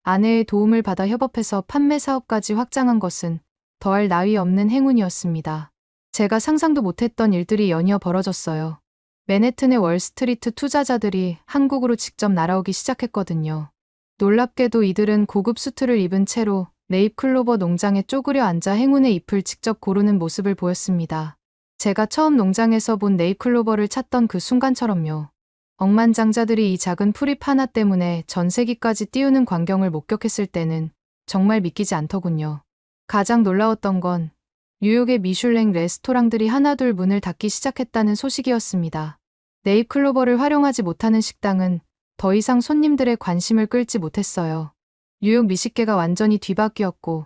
Speaker 1: 아내의 도움을 받아 협업해서 판매 사업까지 확장한 것은 더할 나위 없는 행운이었습니다. 제가 상상도 못했던 일들이 연이어 벌어졌어요. 맨해튼의 월스트리트 투자자들이 한국으로 직접 날아오기 시작했거든요. 놀랍게도 이들은 고급 수트를 입은 채로 네잎클로버 농장에 쪼그려 앉아 행운의 잎을 직접 고르는 모습을 보였습니다. 제가 처음 농장에서 본 네잎클로버를 찾던 그 순간처럼요. 억만장자들이 이 작은 풀잎 하나 때문에 전세기까지 띄우는 광경을 목격했을 때는 정말 믿기지 않더군요. 가장 놀라웠던 건 뉴욕의 미슐랭 레스토랑들이 하나둘 문을 닫기 시작했다는 소식이었습니다. 네잎클로버를 활용하지 못하는 식당은 더 이상 손님들의 관심을 끌지 못했어요. 뉴욕 미식계가 완전히 뒤바뀌었고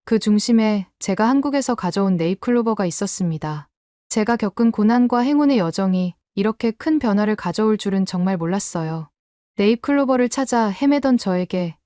Speaker 1: 그 중심에 제가 한국에서 가져온 네잎클로버가 있었습니다. 제가 겪은 고난과 행운의 여정이 이렇게 큰 변화를 가져올 줄은 정말 몰랐어요. 네잎클로버를 찾아 헤매던 저에게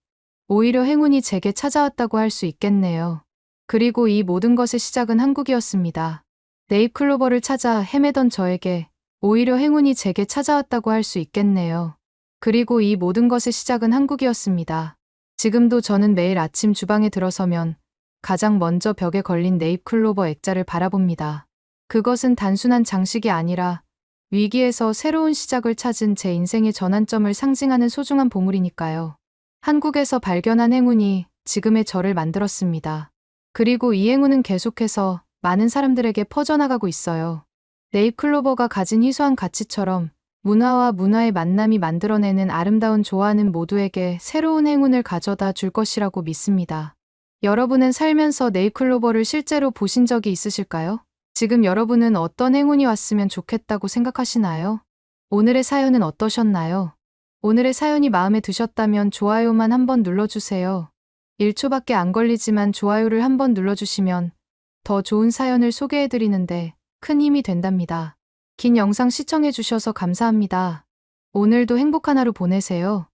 Speaker 1: 오히려 행운이 제게 찾아왔다고 할 수 있겠네요. 그리고 이 모든 것의 시작은 한국이었습니다. 네잎클로버를 찾아 헤매던 저에게 오히려 행운이 제게 찾아왔다고 할 수 있겠네요. 그리고 이 모든 것의 시작은 한국이었습니다. 지금도 저는 매일 아침 주방에 들어서면 가장 먼저 벽에 걸린 네잎클로버 액자를 바라봅니다. 그것은 단순한 장식이 아니라 위기에서 새로운 시작을 찾은 제 인생의 전환점을 상징하는 소중한 보물이니까요. 한국에서 발견한 행운이 지금의 저를 만들었습니다. 그리고 이 행운은 계속해서 많은 사람들에게 퍼져나가고 있어요. 네잎클로버가 가진 희소한 가치처럼 문화와 문화의 만남이 만들어내는 아름다운 조화는 모두에게 새로운 행운을 가져다 줄 것이라고 믿습니다. 여러분은 살면서 네잎클로버를 실제로 보신 적이 있으실까요? 지금 여러분은 어떤 행운이 왔으면 좋겠다고 생각하시나요? 오늘의 사연은 어떠셨나요? 오늘의 사연이 마음에 드셨다면 좋아요만 한번 눌러주세요. 1초밖에 안 걸리지만 좋아요를 한번 눌러주시면 더 좋은 사연을 소개해드리는데 큰 힘이 된답니다. 긴 영상 시청해주셔서 감사합니다. 오늘도 행복한 하루 보내세요.